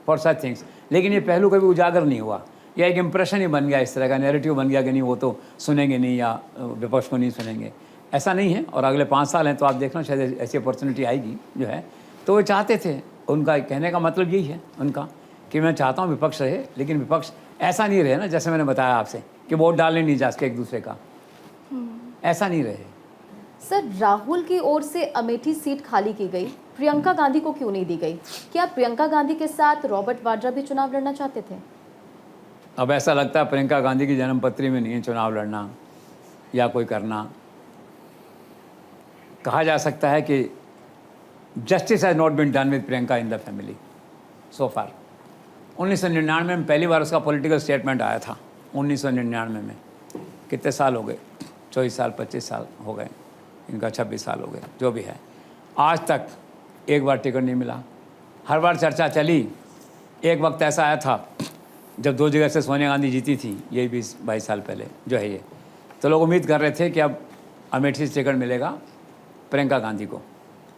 for such things. लेकिन ये पहलू कभी उजागर नहीं हुआ, या एक इम्प्रेशन ही बन गया, इस तरह का नैरेटिव बन गया कि नहीं वो तो सुनेंगे नहीं या विपक्ष को नहीं सुनेंगे, ऐसा नहीं है। और अगले 5 साल हैं तो आप देखना शायद ऐसी अपॉर्चुनिटी आएगी जो है। तो वो चाहते थे, उनका कहने का मतलब यही है उनका कि मैं चाहता हूँ विपक्ष रहे, लेकिन विपक्ष ऐसा नहीं रहे ना, जैसे मैंने बताया आपसे कि वोट डालने नहीं जा सके एक दूसरे का, ऐसा नहीं रहे। सर, राहुल की ओर से अमेठी सीट खाली की गई, प्रियंका गांधी को क्यों नहीं दी गई? क्या प्रियंका गांधी के साथ रॉबर्ट वाड्रा भी चुनाव लड़ना चाहते थे? अब ऐसा लगता है प्रियंका गांधी की जन्मपत्री में नहीं है चुनाव लड़ना या कोई करना। कहा जा सकता है कि justice has not been done with Priyanka in the family so far. 1999 में पहली बार उसका पॉलिटिकल स्टेटमेंट आया था, 1999 में। कितने साल हो गए? 24 साल 25 साल हो गए, इनका 26 साल हो गए, जो भी है। आज तक एक बार टिकट नहीं मिला, हर बार चर्चा चली। एक वक्त ऐसा आया था जब 2 जगह से सोनिया गांधी जीती थी, यही 20-22 साल पहले जो है ये, तो लोग उम्मीद कर रहे थे कि अब अमेठी से टिकट मिलेगा प्रियंका गांधी को।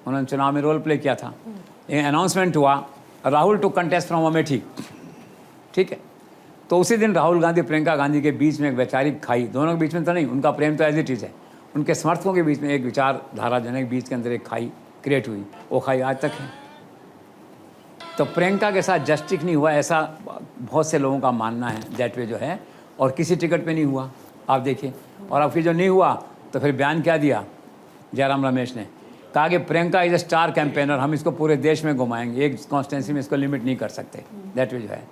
उन्होंने चुनाव में रोल प्ले किया था, लेकिन अनाउंसमेंट हुआ Rahul to contest from Amethi, ठीक है। तो उसी दिन राहुल गांधी प्रियंका गांधी के बीच में एक वैचारिक खाई, दोनों के बीच में तो नहीं, उनका प्रेम तो एज इट इज़ है, उनके समर्थकों के बीच में एक विचारधारा जनक बीच के अंदर एक खाई क्रिएट हुई, वो खाई आज तक है। तो प्रियंका के साथ जस्टिस नहीं हुआ, ऐसा बहुत से लोगों का मानना है, दैट वे जो है, और किसी टिकट पे नहीं हुआ, आप देखिए। और अब फिर जो नहीं हुआ तो फिर बयान क्या दिया जयराम रमेश ने, कहा कि Priyanka is a star campaigner, हम इसको पूरे देश में घुमाएंगे, एक कॉन्स्टिट्यूंसी में इसको लिमिट नहीं कर सकते, दैट वे जो है।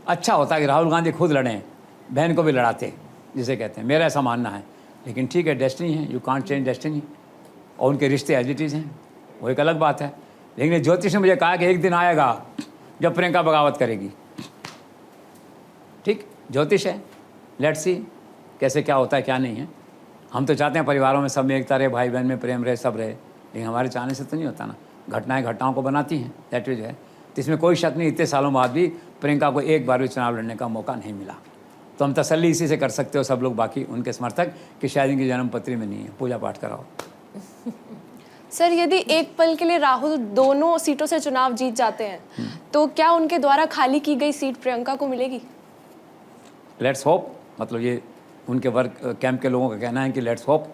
अच्छा होता है कि राहुल गांधी खुद लड़ें, बहन को भी लड़ाते, जिसे कहते हैं, मेरा ऐसा मानना है। लेकिन ठीक है, डेस्टिनी है, यू कांट चेंज डेस्टिनी, और उनके रिश्ते एज इट इज़ हैं, वो एक अलग बात है। लेकिन ज्योतिष ने मुझे कहा कि एक दिन आएगा जब प्रियंका बगावत करेगी, ठीक, ज्योतिष है, लेट्स सी कैसे क्या होता है क्या नहीं है। हम तो चाहते हैं परिवारों में सब में एकता रहे, भाई बहन में प्रेम रहे, सब रहे, लेकिन हमारे चाहने से तो नहीं होता ना, घटनाएं घटनाओं को बनाती हैं, दैट इज है। तो इसमें कोई शक नहीं, इतने सालों बाद भी प्रियंका को एक बार भी चुनाव लड़ने का मौका नहीं मिला। तो हम तसल्ली इसी से कर सकते हो सब लोग, बाकी उनके समर्थक, कि शायद इनकी जन्मपत्री में नहीं है, पूजा पाठ कराओ। सर, यदि एक पल के लिए राहुल दोनों सीटों से चुनाव जीत जाते हैं तो क्या उनके द्वारा खाली की गई सीट प्रियंका को मिलेगी? लेट्स होप, मतलब ये उनके वर्क कैंप के लोगों का कहना है कि लेट्स होप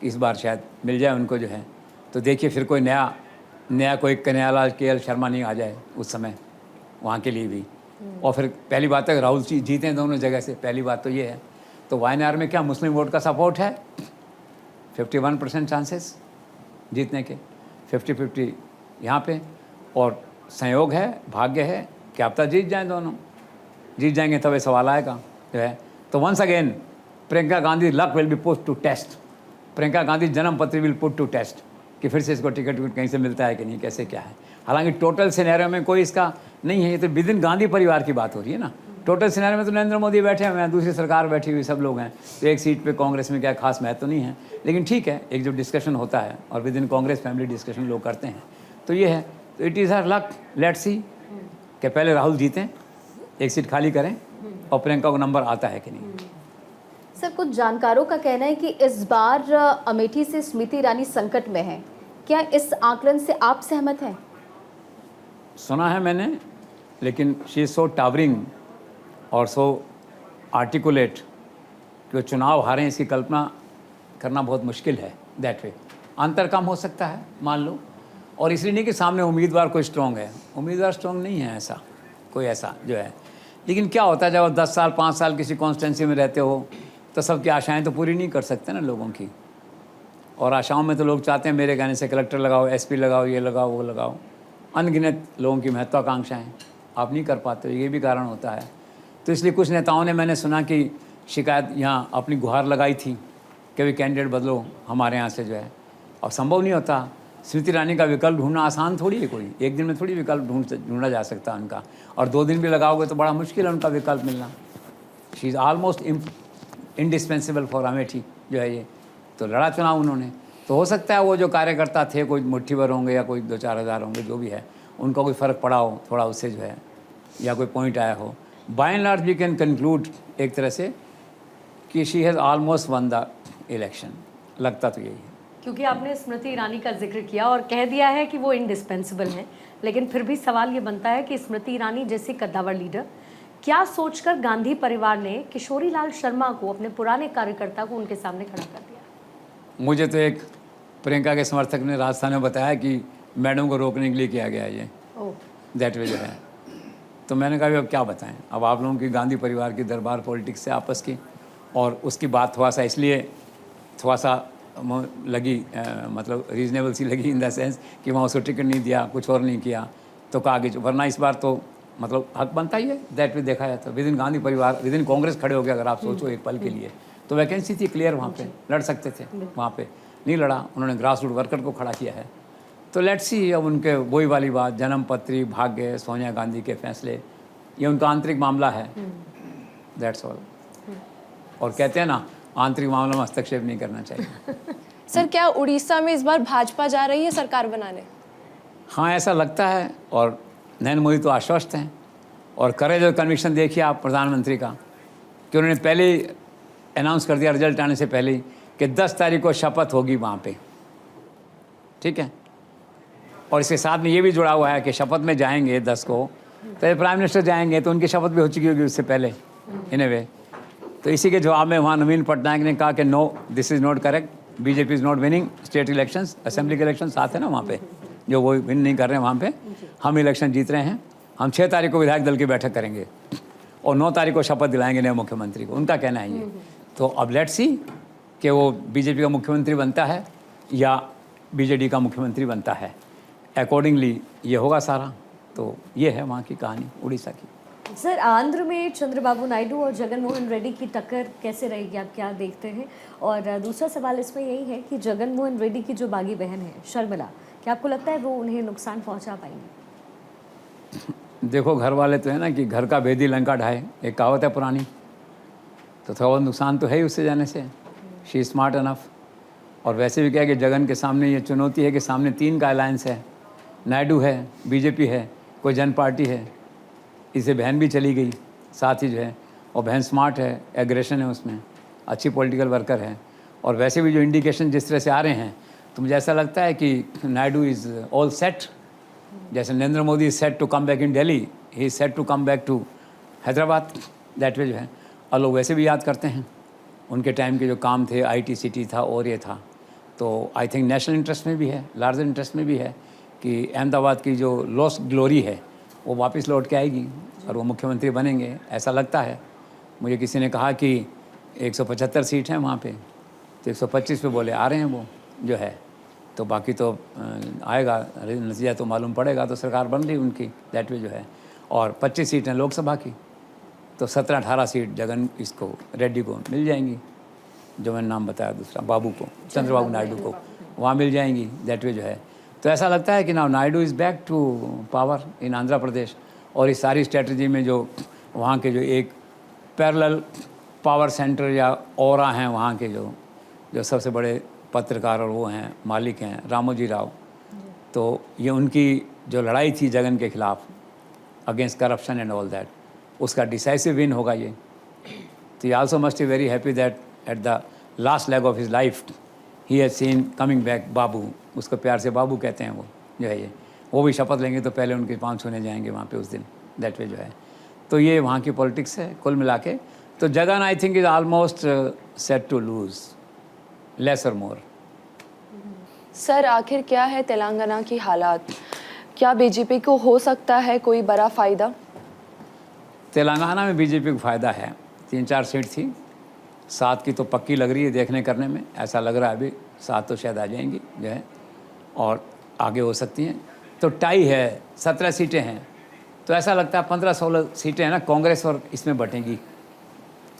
इस बार शायद मिल जाए उनको जो है। तो देखिए फिर कोई नया कोई कन्हैयालाल के शर्मा नहीं आ जाए उस समय वहाँ के लिए भी। और फिर पहली बात है राहुल जी जीते हैं दोनों जगह से, पहली बात तो ये है। तो वायनाड में क्या मुस्लिम वोट का सपोर्ट है? 51% चांसेस जीतने के, 50-50 यहाँ पे, और संयोग है, भाग्य है, क्या पता जीत जाएं दोनों। जीत जाएंगे तब ये सवाल आएगा जो है। तो once again Priyanka Gandhi luck will be put to test. Priyanka Gandhi जन्म पत्र विल पुट टू टेस्ट कि फिर से इसको टिकट कहीं से मिलता है कि नहीं, कैसे क्या है। हालांकि टोटल सिनेरियो में कोई इसका नहीं है, ये तो विद इन गांधी परिवार की बात हो रही है ना। टोटल सिनेरियो में तो नरेंद्र मोदी बैठे हुए हैं, दूसरी सरकार बैठी हुई, सब लोग हैं, तो एक सीट पे कांग्रेस में क्या खास महत्व तो नहीं है। लेकिन ठीक है, एक जो डिस्कशन होता है और with in Congress family discussion लोग करते हैं, तो ये है। तो it is her luck, let's see कि पहले राहुल जीतें, एक सीट खाली करें और प्रियंका को नंबर आता है कि नहीं। सर, कुछ जानकारों का कहना है कि इस बार अमेठी से स्मृति ईरानी संकट में है। क्या इस आकलन से आप सहमत हैं? सुना है मैंने, लेकिन शी इज़ सो टावरिंग और सो आर्टिकुलेट कि वो चुनाव हारें, इसकी कल्पना करना बहुत मुश्किल है। दैट वे अंतर कम हो सकता है, मान लो। और इसलिए नहीं कि सामने उम्मीदवार कोई स्ट्रॉन्ग है, उम्मीदवार स्ट्रॉन्ग नहीं है ऐसा, कोई ऐसा जो है। लेकिन क्या होता है जब आप 10 साल 5 साल किसी कॉन्स्टिट्यूंसी में रहते हो तो सबकी आशाएं तो पूरी नहीं कर सकते ना लोगों की। और आशाओं में तो लोग चाहते हैं मेरे कहने से कलेक्टर लगाओ, एसपी लगाओ, ये लगाओ, वो लगाओ। अनगिनत लोगों की महत्वाकांक्षाएं आप नहीं कर पाते, ये भी कारण होता है। तो इसलिए कुछ नेताओं ने, मैंने सुना कि शिकायत यहाँ अपनी गुहार लगाई थी कि भी कैंडिडेट बदलो हमारे यहाँ से जो है। अब संभव नहीं होता। स्मृति ईरानी का विकल्प ढूंढना आसान थोड़ी है, कोई एक दिन में थोड़ी विकल्प ढूंढा जा सकता है उनका। और 2 दिन भी लगाओगे तो बड़ा मुश्किल है उनका विकल्प मिलना। She is almost indispensable for Amethi जो है ये। तो लड़ा चुनाव उन्होंने, तो हो सकता है वो जो कार्यकर्ता थे कोई मुट्ठी भर होंगे या कोई 2-4 हज़ार होंगे, जो भी है, उनका कोई फ़र्क पड़ा हो थोड़ा उससे जो है, या कोई पॉइंट आया हो। By and large we can conclude एक तरह से कि she has almost won the election. लगता तो यही है। क्योंकि आपने स्मृति ईरानी का जिक्र किया और कह दिया है कि वो इंडिस्पेंसिबल हैं, लेकिन फिर भी सवाल ये बनता है कि स्मृति ईरानी जैसी कद्दावर लीडर, क्या सोचकर गांधी परिवार ने किशोरी लाल शर्मा को, अपने पुराने कार्यकर्ता को, उनके सामने खड़ा कर दिया? मुझे तो एक प्रियंका के समर्थक ने राजस्थान में बताया कि मैडम को रोकने के लिए किया गया है ये, दैट वे जो है। तो मैंने कहा अब क्या बताएं, अब आप लोगों की गांधी परिवार की दरबार पॉलिटिक्स से आपस की, और उसकी बात थोड़ा सा इसलिए थोड़ा सा लगी मतलब रीजनेबल सी लगी इन द सेंस कि वहाँ उसको टिकट नहीं दिया, कुछ और नहीं किया, तो कहा कि वरना इस बार तो मतलब हक बनता ही है। दैट वे देखा जाता है विद इन गांधी परिवार, विद इन कांग्रेस खड़े हो गए। अगर आप सोचो एक पल के लिए तो वैकेंसी थी क्लियर, वहाँ पे लड़ सकते थे, वहाँ पे नहीं लड़ा, उन्होंने ग्रास रूट वर्कर को खड़ा किया है। तो लेट्स सी, अब उनके वही वाली बात, जन्म पत्री, भाग्य, सोनिया गांधी के फैसले, ये उनका आंतरिक मामला है, दैट्स ऑल। और कहते हैं ना, आंतरिक मामलों में हस्तक्षेप नहीं करना चाहिए। सर, क्या उड़ीसा में इस बार भाजपा जा रही है सरकार बनाने? हाँ, ऐसा लगता है। और नरेंद्र मोदी तो आश्वस्त हैं, और करेज और कन्विक्शन देखिए आप प्रधानमंत्री का, कि उन्होंने पहले ही अनाउंस कर दिया रिजल्ट आने से पहले ही कि 10 तारीख को शपथ होगी वहाँ पे, ठीक है। और इसके साथ में ये भी जुड़ा हुआ है कि शपथ में जाएंगे 10 को, तो प्राइम मिनिस्टर जाएंगे तो उनकी शपथ भी हो चुकी होगी उससे पहले इन ए वे। तो इसी के जवाब में वहाँ नवीन पटनायक ने कहा कि no, this is not correct, BJP is not winning state elections. Assembly के इलेक्शन साथ है ना वहाँ पे, जो वो विन नहीं कर रहे हैं वहाँ पे, हम इलेक्शन जीत रहे हैं। हम 6 तारीख को विधायक दल की बैठक करेंगे और 9 तारीख को शपथ दिलाएंगे नए मुख्यमंत्री को, उनका कहना है ये। तो अब लेट्स सी कि वो बीजेपी का मुख्यमंत्री बनता है या बीजेडी का मुख्यमंत्री बनता है, अकॉर्डिंगली ये होगा सारा। तो ये है वहाँ की कहानी उड़ीसा की। सर, आंध्र में चंद्रबाबू नायडू और जगन मोहन रेड्डी की टक्कर कैसे रहेगी, आप क्या देखते हैं? और दूसरा सवाल इसमें यही है कि जगन मोहन रेड्डी की जो बागी बहन है शर्मिला, क्या आपको लगता है वो उन्हें नुकसान पहुंचा पाएंगे? देखो, घर वाले तो है ना कि घर का भेदी लंका ढाए, एक कहावत है पुरानी, तो थोड़ा बहुत नुकसान तो है ही उससे जाने से। She smart enough. और वैसे भी क्या है कि जगन के सामने ये चुनौती है कि सामने 3 का अलायंस है, नायडू है, बीजेपी है, कोई जन पार्टी है, इसे बहन भी चली गई साथ ही जो है। और बहन स्मार्ट है, एग्रेशन है उसमें, अच्छी पॉलिटिकल वर्कर है। और वैसे भी जो इंडिकेशन जिस तरह से आ रहे हैं, तो मुझे ऐसा लगता है कि नायडू इज़ ऑल सेट। जैसे Narendra Modi is set to come back in Delhi, he is set to come back to Hyderabad, that way जो है। और लोग वैसे भी याद करते हैं उनके टाइम के जो काम थे, IT सिटी था और ये था। तो आई थिंक नेशनल इंटरेस्ट में भी है, लार्जर इंटरेस्ट में भी है कि अहमदाबाद की जो लॉस्ट ग्लोरी है वो वापस लौट के आएगी और वो मुख्यमंत्री बनेंगे, ऐसा लगता है। मुझे किसी ने कहा कि 175 सीट हैं वहाँ पे, तो 125 पे बोले आ रहे हैं वो जो है। तो बाकी तो आएगा नतीजा तो मालूम पड़ेगा। तो सरकार बन रही उनकी दैट वे जो है, और 25 सीटें लोकसभा की, तो 17-18 सीट जगन इसको रेड्डी को मिल जाएंगी, जो मैंने नाम बताया दूसरा बाबू को, चंद्रबाबू नायडू को वहाँ मिल जाएंगी दैट वे जो है। तो ऐसा लगता है कि now Naidu is back to power in Andhra Pradesh. और इस सारी स्ट्रेटजी में जो वहाँ के जो एक पैरेलल पावर सेंटर या ओरा हैं वहाँ के जो सबसे बड़े पत्रकार और वो हैं मालिक हैं रामोजी राव, तो ये उनकी जो लड़ाई थी जगन के खिलाफ against corruption and all that, उसका डिसाइसिव विन होगा ये। तो he also must be very happy that at the last leg of his life he has seen coming back Babu, उसको प्यार से बाबू कहते हैं वो जो है ये, वो भी शपथ लेंगे तो पहले उनके पाँव छूने जाएंगे वहाँ पे उस दिन दैट वे जो है। तो ये वहाँ की पॉलिटिक्स है कुल मिला के। तो Jagan I think is almost set to lose less और मोर। सर आखिर क्या है तेलंगाना की हालात, क्या बीजेपी को हो सकता है कोई बड़ा फ़ायदा? तेलंगाना में बीजेपी को फ़ायदा है, 3-4 सीट थी, 7 की तो पक्की लग रही है देखने करने में, ऐसा लग रहा है अभी 7 तो शायद आ जाएंगी जो है, और आगे हो सकती हैं। तो टाई है, 17 सीटें हैं, तो ऐसा लगता है 15-16 सीटें हैं ना कांग्रेस और इसमें बटेंगी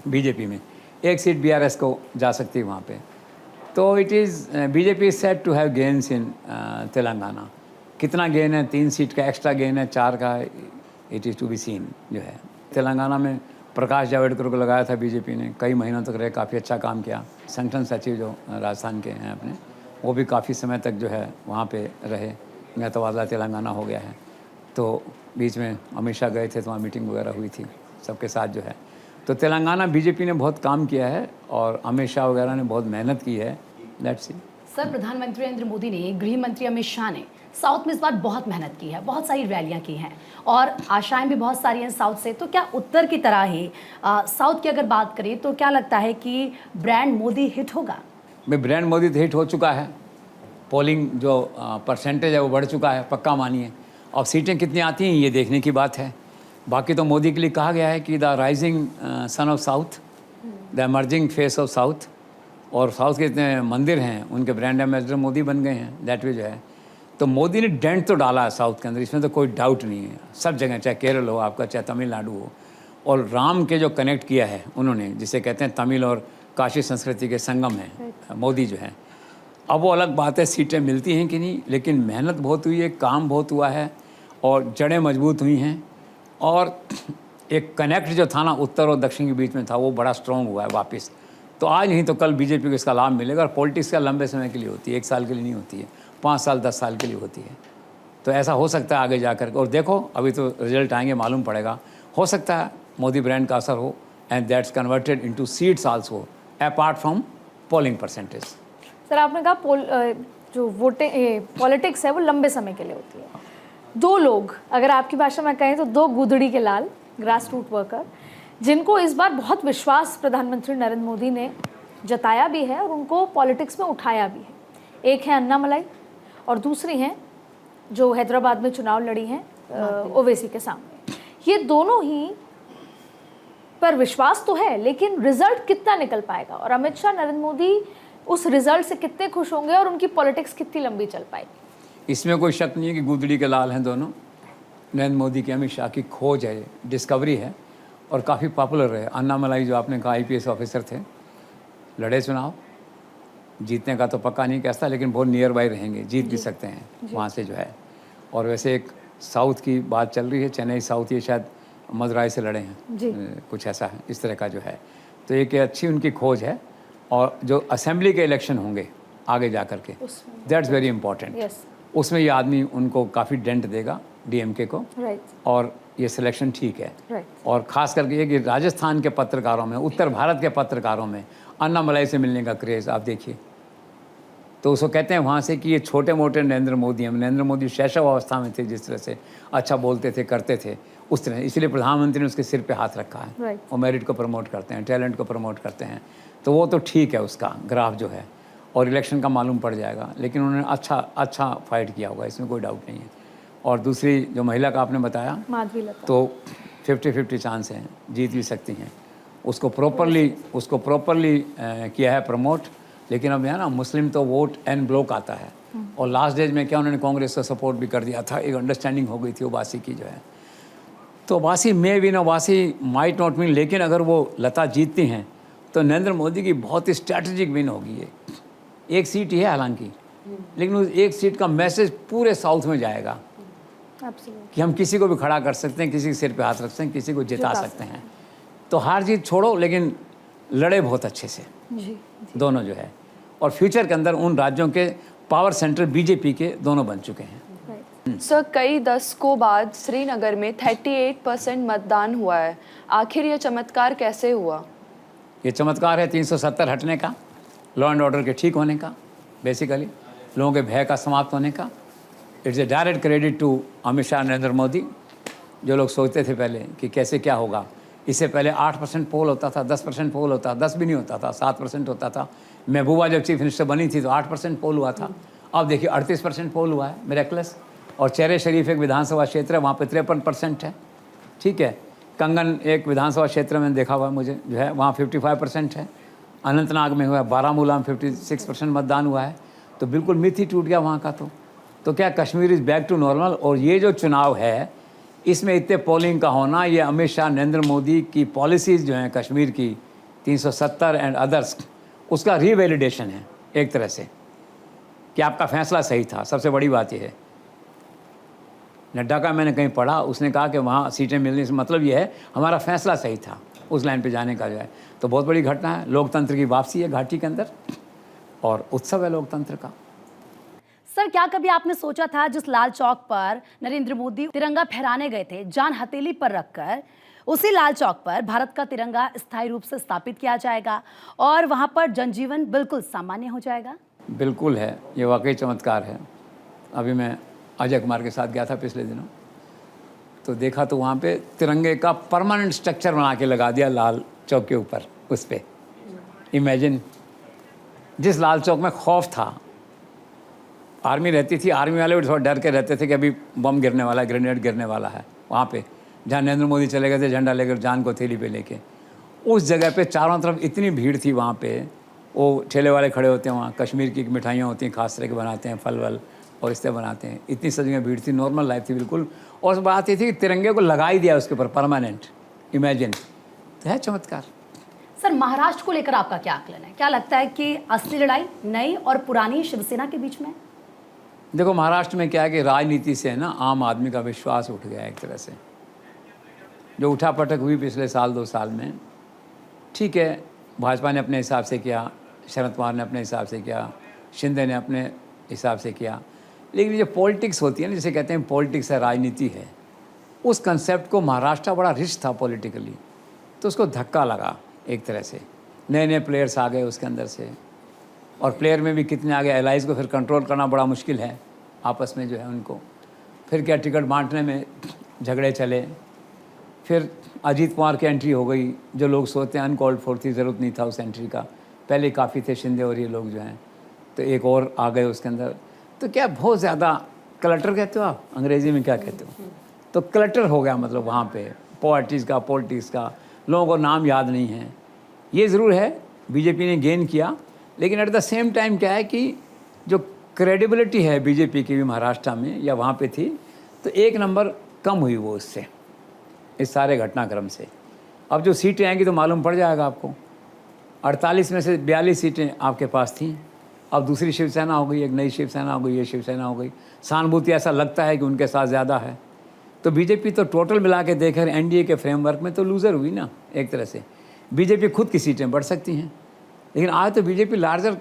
बीजेपी में, 1 सीट बीआरएस को जा सकती है वहाँ पे। तो it is BJP is set to have gains in Telangana. कितना गेन है, 3 सीट का एक्स्ट्रा गेन है, 4 का, it is to be seen जो है। तेलंगाना में प्रकाश जावड़ेकर को लगाया था बीजेपी ने, कई महीनों तक रहे, काफ़ी अच्छा काम किया। संगठन सचिव जो राजस्थान के हैं अपने, वो भी काफ़ी समय तक जो है वहाँ पे रहे, या तबादला तेलंगाना हो गया है। तो बीच में अमित शाह गए थे तो वहाँ मीटिंग वगैरह हुई थी सबके साथ जो है। तो तेलंगाना बीजेपी ने बहुत काम किया है और अमित शाह वगैरह ने बहुत मेहनत की है, दैट्स इट। सर, प्रधानमंत्री नरेंद्र मोदी ने, गृह मंत्री अमित शाह ने साउथ में इस बार बहुत मेहनत की है, बहुत सारी रैलियां की हैं और आशाएं भी बहुत सारी हैं साउथ से। तो क्या उत्तर की तरह ही साउथ की अगर बात करें तो क्या लगता है कि ब्रांड मोदी हिट होगा? भाई ब्रांड मोदी तो हिट हो चुका है, पोलिंग जो परसेंटेज है वो बढ़ चुका है, पक्का मानिए। अब सीटें कितनी आती हैं ये देखने की बात है। बाकी तो मोदी के लिए कहा गया है कि the rising son of south, the emerging face of south, और साउथ के इतने मंदिर हैं उनके ब्रांड एम्बेसडर मोदी बन गए हैं दैट वे जो है। तो मोदी ने डेंट तो डाला है साउथ के अंदर, इसमें तो कोई डाउट नहीं है। सब जगह, चाहे केरल हो आपका, चाहे तमिलनाडु हो, और राम के जो कनेक्ट किया है उन्होंने, जिसे कहते हैं तमिल और काशी संस्कृति के संगम है मोदी जो है। अब वो अलग बात है सीटें मिलती हैं कि नहीं, लेकिन मेहनत बहुत हुई है, काम बहुत हुआ है और जड़ें मजबूत हुई हैं, और एक कनेक्ट जो था ना उत्तर और दक्षिण के बीच में था वो बड़ा स्ट्रॉन्ग हुआ है वापस। तो आज नहीं तो कल बीजेपी को इसका लाभ मिलेगा। और पॉलिटिक्स का लंबे समय के लिए होती है, 1 साल के लिए नहीं होती है, 5 साल 10 साल के लिए होती है। तो ऐसा हो सकता है आगे जाकर। और देखो अभी तो रिजल्ट आएंगे, मालूम पड़ेगा, हो सकता है मोदी ब्रांड का असर हो and that's converted into seats also apart from polling percentage. Sir आपने कहा जो वोटिंग पॉलिटिक्स है वो लंबे समय के लिए होती है। 2 लोग, अगर आपकी भाषा में कहें तो 2 गुदड़ी के लाल, ग्रास रूट वर्कर, जिनको इस बार बहुत विश्वास प्रधानमंत्री नरेंद्र मोदी ने जताया भी है और उनको पॉलिटिक्स में उठाया भी है। एक है अन्नामलाई और दूसरी हैं जो हैदराबाद में चुनाव लड़ी हैं ओवैसी के सामने। ये दोनों ही पर विश्वास तो है, लेकिन रिजल्ट कितना निकल पाएगा और अमित शाह, नरेंद्र मोदी उस रिजल्ट से कितने खुश होंगे और उनकी पॉलिटिक्स कितनी लंबी चल पाएगी? इसमें कोई शक नहीं है कि गुदड़ी के लाल हैं दोनों। नरेंद्र मोदी की, अमित शाह की खोज है, डिस्कवरी है और काफ़ी पॉपुलर है। अन्नामलाई जो आपने कहा IPS ऑफिसर थे, लड़े चुनाव, जीतने का तो पक्का नहीं कहता, लेकिन बहुत नियर बाई रहेंगे, जीत भी सकते हैं वहाँ से जो है। और वैसे एक साउथ की बात चल रही है, चेन्नई साउथ, ये शायद मदुराई से लड़े हैं, कुछ ऐसा है इस तरह का जो है। तो एक अच्छी उनकी खोज है। और जो असेंबली के इलेक्शन होंगे आगे जा कर के, दैट्स वेरी इंपॉर्टेंट, उसमें ये आदमी उनको काफ़ी डेंट देगा DMK को, और ये सिलेक्शन ठीक है। और ख़ास करके ये कि राजस्थान के पत्रकारों में, उत्तर भारत के पत्रकारों में अन्नामलाई से मिलने का क्रेज़ आप देखिए। तो उसको कहते हैं वहाँ से कि ये छोटे मोटे नरेंद्र मोदी हैं। नरेंद्र मोदी शैशव अवस्था में थे, जिस तरह से अच्छा बोलते थे, करते थे, उस तरह, इसलिए प्रधानमंत्री ने उसके सिर पे हाथ रखा है। और मेरिट को प्रमोट करते हैं, टैलेंट को प्रमोट करते हैं, तो वो तो ठीक है उसका ग्राफ जो है, और इलेक्शन का मालूम पड़ जाएगा। लेकिन उन्होंने अच्छा फाइट किया होगा, इसमें कोई डाउट नहीं है। और दूसरी जो महिला का आपने बताया, तो 50-50 चांस हैं, जीत भी सकती हैं। उसको प्रॉपरली किया है प्रमोट, लेकिन अब यहाँ ना मुस्लिम तो वोट एन ब्लॉक आता है, और लास्ट डेज में क्या उन्होंने कांग्रेस का सपोर्ट भी कर दिया था, एक अंडरस्टैंडिंग हो गई थी ओबासी की जो है। तो ओबासी में विन, ओबासी माइट नॉट विन, लेकिन अगर वो लता जीतती हैं तो नरेंद्र मोदी की बहुत ही स्ट्रैटेजिक विन होगी ये। एक सीट ही है हालांकि, लेकिन उस एक सीट का मैसेज पूरे साउथ में जाएगा कि हम किसी को भी खड़ा कर सकते हैं, किसी के सिर पे हाथ रख सकते हैं, किसी को जिता सकते हैं। तो हार जीत छोड़ो, लेकिन लड़े बहुत अच्छे से दोनों जो है, और फ्यूचर के अंदर उन राज्यों के पावर सेंटर बीजेपी के दोनों बन चुके हैं। सर, कई दशकों बाद श्रीनगर में 38% मतदान हुआ है, आखिर यह चमत्कार कैसे हुआ? ये चमत्कार है 370 हटने का, लॉ एंड ऑर्डर के ठीक होने का, बेसिकली लोगों के भय का समाप्त होने का। It's a direct credit to Amit Shah, Narendra Modi. जो लोग सोचते थे पहले कि कैसे क्या होगा, इससे पहले 8% पोल होता था, 10% पोल होता, 10 भी नहीं होता था, 7% होता था। महबूबा जब चीफ मिनिस्टर बनी थी तो 8% पोल हुआ था, अब देखिए 38% पोल हुआ है, मिरेकलस। और चेहरे शरीफ एक विधानसभा क्षेत्र है, वहाँ पे 53% है, ठीक है। कंगन एक विधानसभा क्षेत्र में देखा हुआ मुझे जो है, वहाँ 55% है। अनंतनाग में हुआ है, बारामूला में 56% मतदान हुआ है। तो बिल्कुल मिथ ही टूट गया वहाँ का। तो क्या Kashmir is back to normal. और ये जो चुनाव है इसमें इतने पोलिंग का होना, ये अमित शाह, नरेंद्र मोदी की पॉलिसीज़ जो हैं कश्मीर की 370 एंड अदर्स, उसका रीवैलिडेशन है एक तरह से कि आपका फैसला सही था। सबसे बड़ी बात यह है, नड्डा का मैंने कहीं पढ़ा, उसने कहा कि वहाँ सीटें मिलने से मतलब ये है हमारा फैसला सही था उस लाइन पे जाने का जो है। तो बहुत बड़ी घटना है, लोकतंत्र की वापसी है घाटी के अंदर, और उत्सव है लोकतंत्र का। सर, क्या कभी आपने सोचा था जिस लाल चौक पर नरेंद्र मोदी तिरंगा फहराने गए थे, जान हथेली पर रखकर, उसी लाल चौक पर भारत का तिरंगा स्थायी रूप से स्थापित किया जाएगा और वहां पर जनजीवन बिल्कुल सामान्य हो जाएगा? बिल्कुल है, ये वाकई चमत्कार है। अभी मैं अजय कुमार के साथ गया था पिछले दिनों, तो देखा तो वहाँ पे तिरंगे का परमानेंट स्ट्रक्चर बना के लगा दिया लाल चौक के ऊपर। उस पर इमेजिन, जिस लाल चौक में खौफ था, आर्मी रहती थी, आर्मी वाले भी थोड़ा डर के रहते थे कि अभी बम गिरने वाला है, ग्रेनेड गिरने वाला है, वहाँ पे जहाँ नरेंद्र मोदी चले गए थे झंडा लेकर, जान को थैली पे लेके, उस जगह पे चारों तरफ इतनी भीड़ थी। वहाँ पे वो ठेले वाले खड़े होते हैं, वहाँ कश्मीर की मिठाइयाँ होती हैं, खास तरह के बनाते हैं, फल वल और इस तरह बनाते हैं। इतनी सजी भीड़ थी, नॉर्मल लाइफ थी बिल्कुल। और बात ये थी कि तिरंगे को लगा ही दिया उसके ऊपर परमानेंट, इमेजिन। तो है चमत्कार। सर, महाराष्ट्र को लेकर आपका क्या आकलन है? क्या लगता है कि असली लड़ाई नई और पुरानी शिवसेना के बीच में? देखो, महाराष्ट्र में क्या है कि राजनीति से ना आम आदमी का विश्वास उठ गया एक तरह से, जो उठापटक हुई पिछले साल 2 साल में। ठीक है, भाजपा ने अपने हिसाब से किया, शरद पवार ने अपने हिसाब से किया, शिंदे ने अपने हिसाब से किया, लेकिन ये पॉलिटिक्स होती है ना, जिसे कहते हैं पॉलिटिक्स है, राजनीति है, उस कंसेप्ट को महाराष्ट्र बड़ा रिच था पॉलिटिकली, तो उसको धक्का लगा एक तरह से। नए नए प्लेयर्स आ गए उसके अंदर से, और प्लेयर में भी कितने आ गए, एलाइज को फिर कंट्रोल करना बड़ा मुश्किल है आपस में जो है उनको। फिर क्या टिकट बांटने में झगड़े चले, फिर अजीत पवार की एंट्री हो गई, जो लोग सोचते हैं अनकॉल्ड फॉर थी, ज़रूरत नहीं था उस एंट्री का, पहले काफ़ी थे शिंदे और ये लोग जो हैं, तो एक और आ गए उसके अंदर। तो क्या बहुत ज़्यादा क्लटर कहते हो आप, अंग्रेज़ी में क्या कहते हो, तो क्लटर हो गया मतलब वहाँ पे पॉलिटिक्स का, लोगों को नाम याद नहीं है। ये ज़रूर है बीजेपी ने गेन किया, लेकिन एट द सेम टाइम क्या है कि जो क्रेडिबिलिटी है बीजेपी की भी महाराष्ट्र में या वहाँ पे थी, तो 1 नंबर कम हुई वो उससे, इस सारे घटनाक्रम से। अब जो सीटें आएंगी तो मालूम पड़ जाएगा आपको। 48 में से 42 सीटें आपके पास थी, अब दूसरी शिवसेना हो गई, एक नई शिवसेना हो गई, ये शिवसेना हो गई। सहानुभूति ऐसा लगता है कि उनके साथ ज़्यादा है। तो बीजेपी तो टोटल मिला के देखकर एनडीए के फ्रेमवर्क में तो लूज़र हुई ना एक तरह से। बीजेपी खुद की सीटें बढ़ सकती हैं, लेकिन आज तो बीजेपी लार्जर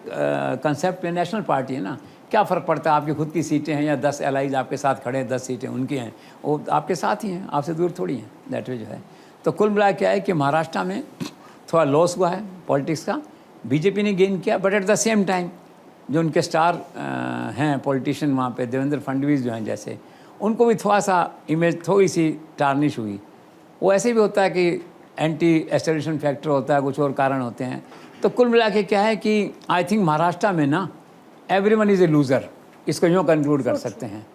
कंसेप्ट में नेशनल पार्टी है ना, क्या फ़र्क पड़ता है आपकी खुद की सीटें हैं या 10 एलाइज आपके साथ खड़े हैं, 10 सीटें उनकी हैं, वो आपके साथ ही हैं, आपसे दूर थोड़ी हैं, दैट वे जो है। तो कुल मिला क्या है कि महाराष्ट्र में थोड़ा लॉस हुआ है पॉलिटिक्स का, बीजेपी ने गेन किया, but at the same time जो उनके स्टार हैं पॉलिटिशियन वहाँ पे, देवेंद्र फडणवीस जो हैं जैसे, उनको भी थोड़ा सा इमेज थोड़ी सी टार्निश हुई। वो ऐसे भी होता है कि एंटी एस्टेब्लिशमेंट फैक्टर होता है, कुछ और कारण होते हैं। तो कुल मिला के क्या है कि आई थिंक महाराष्ट्र में ना एवरीवन इज़ ए लूज़र, इसको यूँ कंक्लूड कर सकते हैं।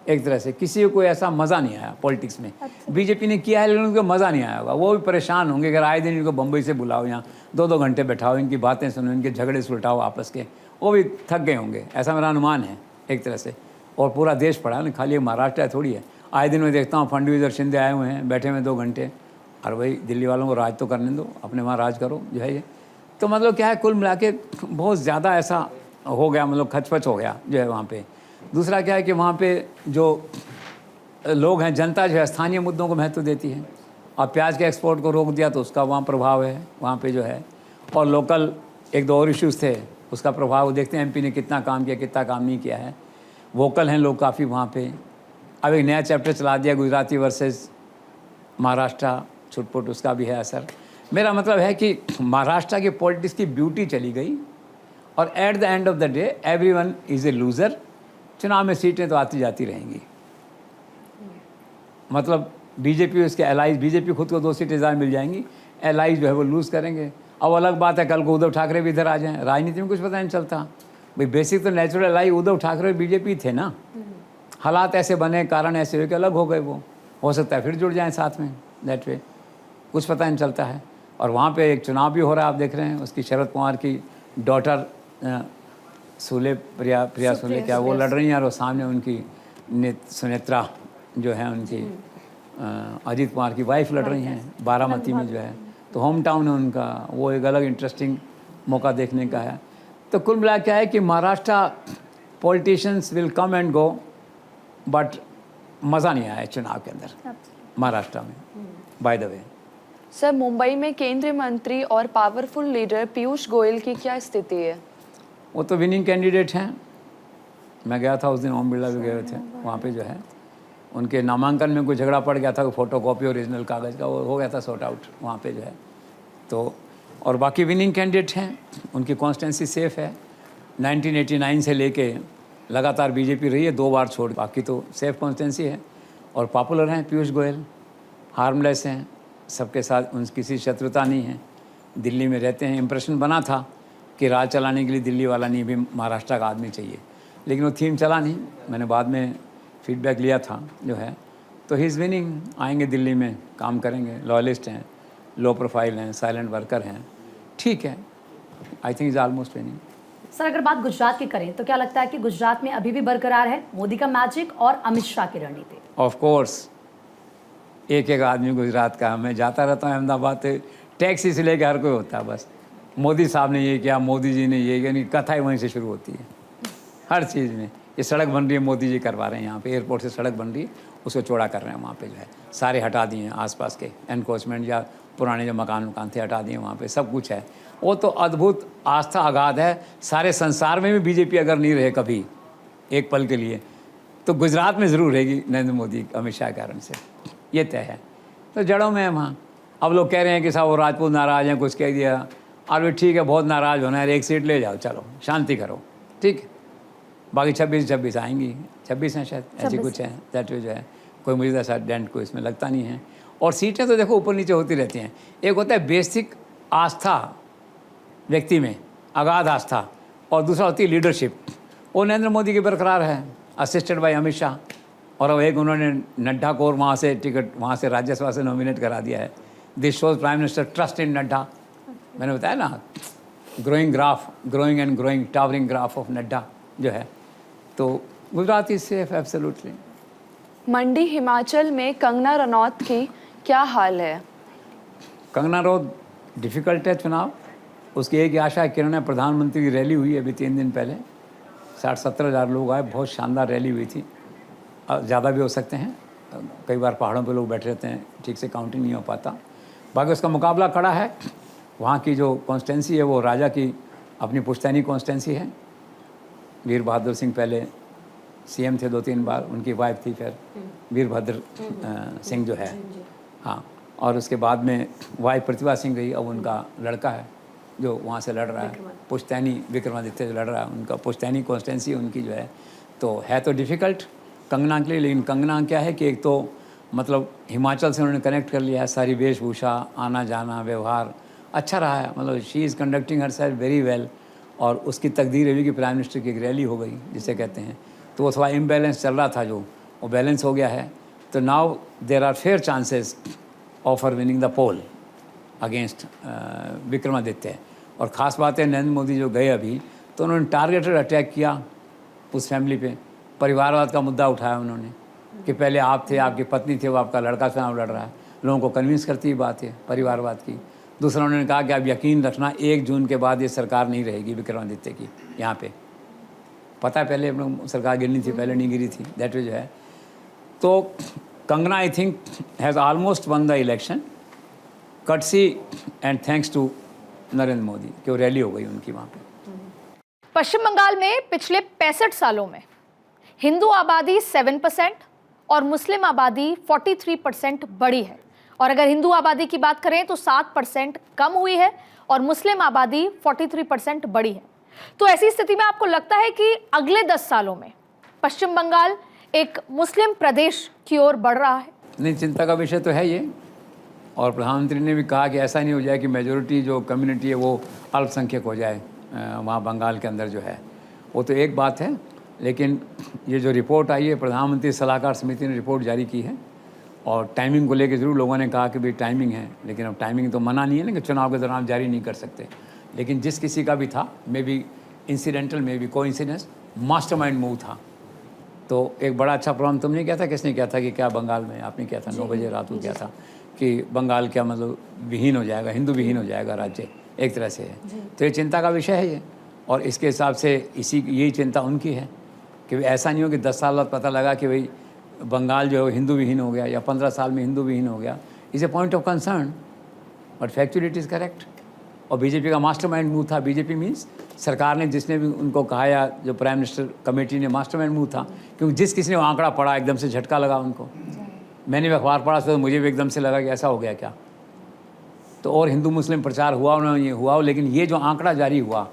एक तरह से किसी को ऐसा मज़ा नहीं आया पॉलिटिक्स में। बीजेपी ने किया है लेकिन उनको मज़ा नहीं आया होगा, वो भी परेशान होंगे अगर आए दिन इनको बम्बई से बुलाओ, यहाँ 2-2 घंटे बैठाओ, इनकी बातें सुनो, इनके झगड़े सुलटाओ आपस के, वो भी थक गए होंगे, ऐसा मेरा अनुमान है एक तरह से। और पूरा देश पड़ा है ना, खाली महाराष्ट्र है थोड़ी है। आए दिन मैं देखता हूँ फडणवीस और शिंदे आए हुए हैं, बैठे हुए 2 घंटे, और भाई दिल्ली वालों को राज तो करने दो, अपने वहाँ राज करो जो है ये। तो मतलब क्या है, कुल मिला के बहुत ज़्यादा ऐसा हो गया, मतलब खचपच हो गया जो है वहाँ पे। दूसरा क्या है कि वहाँ पे जो लोग हैं, जनता जो है स्थानीय मुद्दों को महत्व देती है, और प्याज के एक्सपोर्ट को रोक दिया तो उसका वहाँ प्रभाव है वहाँ पे जो है। और लोकल 1-2 और इश्यूज़ थे, उसका प्रभाव देखते हैं एमपी ने कितना काम किया, कितना काम नहीं किया है। वोकल हैं लोग काफ़ी वहाँ पे। अब एक नया चैप्टर चला दिया गुजराती वर्सेस महाराष्ट्र, छुटपुट, उसका भी है असर। मेरा मतलब है कि महाराष्ट्र की पॉलिटिक्स की ब्यूटी चली गई, और at the end of the day everyone is a loser. चुनाव में सीटें तो आती जाती रहेंगी, मतलब बीजेपी उसके एलाइज, बीजेपी खुद को 2 सीटें ज़्यादा मिल जाएंगी, एलाइज जो है वो लूज़ करेंगे। अब अलग बात है कल को उद्धव ठाकरे भी इधर आ जाएं, राजनीति में कुछ पता नहीं चलता भाई। बेसिक तो natural ally Uddhav Thackeray BJP थे ना, हालात ऐसे बने, कारण ऐसे हुए कि अलग हो गए, वो हो सकता है फिर जुड़ जाएं साथ में, दैट वे कुछ पता नहीं चलता है। और वहाँ पे एक चुनाव भी हो रहा है, आप देख रहे हैं, उसकी शरद पवार की डॉटर प्रिया सुले क्या वो लड़ रही हैं, और वो सामने उनकी सुनेत्रा जो है उनकी अजीत पवार की वाइफ लड़ रही हैं बारामती में जो है, तो होम टाउन है उनका, वो एक अलग इंटरेस्टिंग मौका देखने का है। तो कुल मिला क्या है कि Maharashtra politicians will come and go, but मज़ा नहीं आया चुनाव के अंदर महाराष्ट्र में, by the way. Sir, Mumbai में केंद्रीय मंत्री और पावरफुल लीडर पीयूष गोयल की क्या स्थिति है? वो तो विनिंग कैंडिडेट हैं। मैं गया था उस दिन, ओम बिरला भी गए थे वहाँ पे जो है, उनके नामांकन में कोई झगड़ा पड़ गया था, कोई फोटो कॉपी ओरिजिनल कागज़ का, वो हो गया था सॉर्ट आउट वहाँ पे जो है। तो और बाकी विनिंग कैंडिडेट हैं, उनकी कॉन्स्टेंसी सेफ़ है। 1989 से लेके लगातार बीजेपी रही है, 2 बार छोड़, बाकी तो सेफ कॉन्स्टेंसी है। और पॉपुलर हैं पीयूष गोयल, हार्मलेस हैं, सबके साथ उन किसी शत्रुता नहीं है, दिल्ली में रहते हैं। इम्प्रेशन बना था कि राज चलाने के लिए दिल्ली वाला नहीं, भी महाराष्ट्र का आदमी चाहिए, लेकिन वो थीम चला नहीं। मैंने बाद में फीडबैक लिया था जो है, तो ही इज़ विनिंग, आएंगे दिल्ली में काम करेंगे, लॉयलिस्ट हैं, लो प्रोफाइल हैं, साइलेंट वर्कर हैं, ठीक है। आई think is almost winning. Sir, अगर बात गुजरात की करें तो क्या लगता है कि गुजरात में अभी भी बरकरार है मोदी का मैजिक और अमित शाह की रणनीति? ऑफ कोर्स, एक आदमी गुजरात का, मैं जाता रहता हूँ अहमदाबाद, टैक्सी से लेकर हर कोई होता है, बस मोदी साहब ने ये किया, मोदी जी ने ये किया, कथा ही वहीं से शुरू होती है हर चीज़ में। ये सड़क बन रही है, मोदी जी करवा रहे हैं, यहाँ पे एयरपोर्ट से सड़क बन रही है, उसको चौड़ा कर रहे हैं वहाँ पे जो है, सारे हटा दिए हैं आसपास के एनक्रोचमेंट या पुराने जो मकान थे हटा दिए, वहाँ पे सब कुछ है। वो तो अद्भुत आस्था आगाध है। सारे संसार में भी बीजेपी अगर नहीं रहे कभी एक पल के लिए, तो गुजरात में ज़रूर रहेगी नरेंद्र मोदी अमित शाह के कारण से, ये तय है। तो जड़ों में है वहाँ। अब लोग कह रहे हैं कि साहब वो राजपूत नाराज़ हैं, कुछ कह दिया, और भी ठीक है, बहुत नाराज़ होना है, 1 सीट ले जाओ, चलो शांति करो, ठीक। बाकी 26 आएंगी, 26 हैं शायद, ऐसी कुछ है, दैट जो है, कोई मुझे ऐसा डेंट को इसमें लगता नहीं है। और सीटें तो देखो ऊपर नीचे होती रहती हैं। एक होता है बेसिक आस्था व्यक्ति में, अगाध आस्था, और दूसरा होती है लीडरशिप। वो नरेंद्र मोदी की बरकरार है, असिस्टेड बाय अमित शाह। और अब एक उन्होंने नड्डा को और वहाँ से टिकट, वहाँ से राज्यसभा से नॉमिनेट करा दिया है। This shows prime minister trust in Nadda. मैंने बताया ना, growing and growing towering graph of Nadda जो है। तो गुजरात इज सेफ एब्सोल्युटली। मंडी हिमाचल में कंगना रनौत की क्या हाल है? कंगना रनौत डिफ़िकल्ट है चुनाव, उसकी एक ही आशा है, किरण है, प्रधानमंत्री की रैली हुई अभी 3 दिन पहले, 60-70 हज़ार लोग आए, बहुत शानदार रैली हुई थी। ज़्यादा भी हो सकते हैं, कई बार पहाड़ों पे लोग बैठे रहते हैं, ठीक से काउंटिंग नहीं हो पाता। बाकी उसका मुकाबला कड़ा है। वहाँ की जो कॉन्स्टेंसी है वो राजा की अपनी पुश्तैनी कॉन्स्टेंसी है। वीर बहादुर सिंह पहले सीएम थे 2-3 बार, उनकी वाइफ थी फिर वीरभद्र सिंह जो है, हाँ। और उसके बाद में वाइफ प्रतिभा सिंह रही, अब उनका लड़का है जो वहाँ से लड़ रहा है, पुश्तैनी विक्रमादित्य जो लड़ रहा है, उनका पुश्तैनी कॉन्स्टेंसी उनकी जो है। तो है तो डिफ़िकल्ट कंगना के लिए, लेकिन कंगना क्या है कि एक तो मतलब हिमाचल से उन्होंने कनेक्ट कर लिया है, सारी वेशभूषा, आना जाना, व्यवहार अच्छा रहा है, मतलब she is conducting her self very well. और उसकी तकदीर हुई कि प्राइम मिनिस्टर की एक रैली हो गई जिसे कहते हैं, तो वो थोड़ा इम्बैलेंस चल रहा था जो वो बैलेंस हो गया है, तो now there are fair chances of her winning the poll against Vikramaditya. और ख़ास बात है नरेंद्र मोदी जो गए अभी, तो उन्होंने टारगेटेड अटैक किया उस फैमिली पे, परिवारवाद का मुद्दा उठाया उन्होंने कि पहले आप थे, आपकी पत्नी थे, वो आपका लड़का चुनाव लड़ रहा है। लोगों को कन्विंस करती बात है परिवारवाद की। दूसरा उन्होंने कहा कि आप यकीन रखना 1 जून के बाद ये सरकार नहीं रहेगी विक्रमादित्य की यहाँ पे। पता है पहले हम लोग सरकार गिरनी थी, पहले नहीं गिरी थी, दैट वे जो है। तो Kangana I think has almost won the election courtesy and thanks to Narendra Modi कि वो रैली हो गई उनकी वहाँ पे। पश्चिम बंगाल में पिछले 65 सालों में हिंदू आबादी 7% और मुस्लिम आबादी 43% बढ़ी है। और अगर हिंदू आबादी की बात करें तो 7% कम हुई है और मुस्लिम आबादी 43% बढ़ी है। तो ऐसी स्थिति में आपको लगता है कि अगले 10 सालों में पश्चिम बंगाल एक मुस्लिम प्रदेश की ओर बढ़ रहा है? नहीं, चिंता का विषय तो है ये। और प्रधानमंत्री ने भी कहा कि ऐसा नहीं हो जाए कि मेजोरिटी जो कम्युनिटी है वो अल्पसंख्यक हो जाए वहाँ बंगाल के अंदर जो है। वो तो एक बात है, लेकिन ये जो रिपोर्ट आई है, प्रधानमंत्री सलाहकार समिति ने रिपोर्ट जारी की है और टाइमिंग को लेकर ज़रूर लोगों ने कहा कि भाई टाइमिंग है, लेकिन अब टाइमिंग तो मना नहीं है ना कि चुनाव के दौरान जारी नहीं कर सकते। लेकिन जिस किसी का भी था, may be incidental, may be coincidence, mastermind move था। तो एक बड़ा अच्छा प्रोग्राम तुमने किया था, किसने किया था कि क्या बंगाल में आपने किया था 9 बजे रात को किया था कि बंगाल क्या मतलब विहीन हो जाएगा, हिंदू विहीन हो जाएगा राज्य, एक तरह से है। तो ये चिंता का विषय है ये। और इसके हिसाब से यही चिंता उनकी है कि ऐसा नहीं हो कि 10 साल बाद पता लगा कि भाई बंगाल जो है हिंदू विहीन हो गया या 15 साल में हिंदू विहीन हो गया। Is a point of concern, but factually it is correct. और बीजेपी का मास्टरमाइंड मूव था। बीजेपी मीन्स सरकार ने जिसने भी उनको कहा या जो प्राइम मिनिस्टर कमेटी ने, मास्टरमाइंड मूव था। क्योंकि जिस किसी ने वो आंकड़ा पढ़ा एकदम से झटका लगा उनको। मैंने भी अखबार पढ़ा तो मुझे भी एकदम से लगा कि ऐसा हो गया क्या। तो और हिंदू मुस्लिम प्रचार हुआ उन्होंने ये हुआ, लेकिन ये जो आंकड़ा जारी हुआ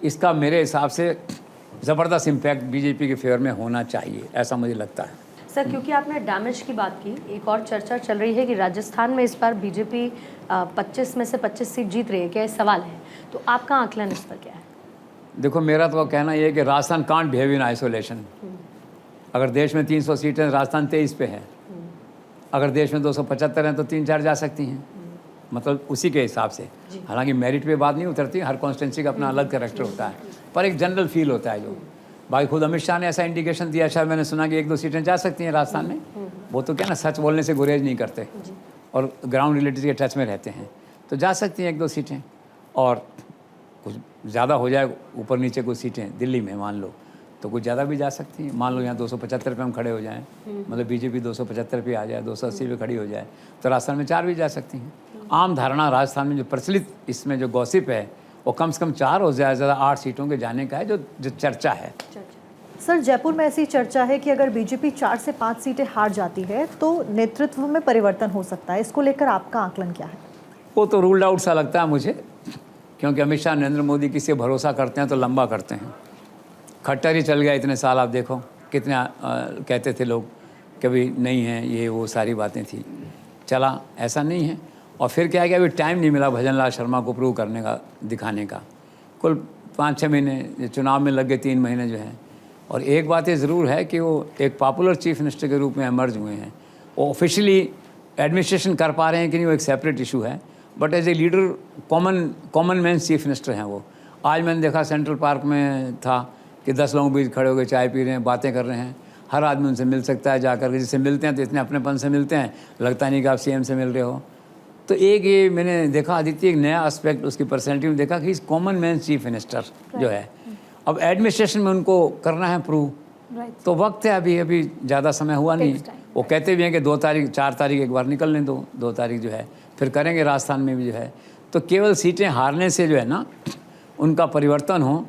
इसका मेरे हिसाब से ज़बरदस्त इम्पैक्ट बीजेपी के फेवर में होना चाहिए, ऐसा मुझे लगता है। सर, क्योंकि आपने डैमेज की बात की, एक और चर्चा चल रही है कि राजस्थान में इस बार बीजेपी 25 में से 25 सीट जीत रही है, क्या ये सवाल है? तो आपका आकलन इस पर क्या है? देखो, मेरा तो कहना ये है कि Rajasthan can't behave in isolation. अगर देश में 300 सीटें, राजस्थान 23 पे है। अगर देश में 275 हैं तो 3-4 जा सकती हैं, मतलब उसी के हिसाब से। हालांकि मेरिट पे बात नहीं उतरती, हर कॉन्स्टिट्यूंसी का अपना अलग कैरेक्टर होता है, पर एक जनरल फील होता है जो भाई खुद अमित शाह ने ऐसा इंडिकेशन दिया। शायद मैंने सुना कि 1-2 सीटें जा सकती हैं राजस्थान में। वो तो क्या ना, सच बोलने से गुरेज नहीं करते और ग्राउंड रिलेटिव के टच में रहते हैं, तो जा सकती हैं 1-2 सीटें। और कुछ ज़्यादा हो जाए ऊपर नीचे कुछ सीटें दिल्ली में मान लो, तो कुछ ज़्यादा भी जा सकती हैं। मान लो यहाँ 275 पे हम खड़े हो जाएं, मतलब बीजेपी 275 पे आ जाए, 280 पे खड़ी हो जाए, तो राजस्थान में 4 भी जा सकती हैं। आम धारणा राजस्थान में जो प्रचलित इसमें जो गॉसिप है वो कम से कम 4 और ज़्यादा 8 सीटों के जाने का है, जो चर्चा है। सर, जयपुर में ऐसी चर्चा है कि अगर बीजेपी 4 से 5 सीटें हार जाती है तो नेतृत्व में परिवर्तन हो सकता है। इसको लेकर आपका आकलन क्या है? वो तो रूल्ड आउट सा लगता है मुझे, क्योंकि अमित शाह नरेंद्र मोदी किसी भरोसा करते हैं तो लंबा करते हैं। खट्टर ही चल गया इतने साल, आप देखो कितने कहते थे लोग कि भाई नहीं है, ये वो सारी बातें थी, चला ऐसा नहीं है। और फिर क्या है कि अभी टाइम नहीं मिला भजन लाल शर्मा को प्रूव करने का, दिखाने का। कुल 5-6 महीने चुनाव में लग गए, 3 महीने जो हैं। और एक बात ये ज़रूर है कि वो एक पॉपुलर चीफ मिनिस्टर के रूप में एमर्ज हुए हैं। वो ऑफिशियली एडमिनिस्ट्रेशन कर पा रहे हैं कि नहीं, वो एक सेपरेट इशू है, but as a leader common man chief minister हैं वो। आज मैंने देखा सेंट्रल पार्क में था कि 10 लोग बीच खड़े हो गए, चाय पी रहे हैं, बातें कर रहे हैं। हर आदमी उनसे मिल सकता है जाकर के, जिससे मिलते हैं तो इतने अपनेपन से मिलते हैं, लगता नहीं कि आप सीएम से मिल रहे हो। तो एक ये मैंने देखा आदित्य, एक नया एस्पेक्ट उसकी पर्सनैलिटी में देखा कि इस कॉमन मैन चीफ मिनिस्टर जो है। अब एडमिनिस्ट्रेशन में उनको करना है प्रूव, तो वक्त है, अभी ज़्यादा समय हुआ नहीं। वो कहते भी हैं कि 2 तारीख 4 तारीख एक बार निकलने दो, 2 तारीख जो है फिर करेंगे राजस्थान में भी जो है। तो केवल सीटें हारने से जो है ना उनका परिवर्तन हो,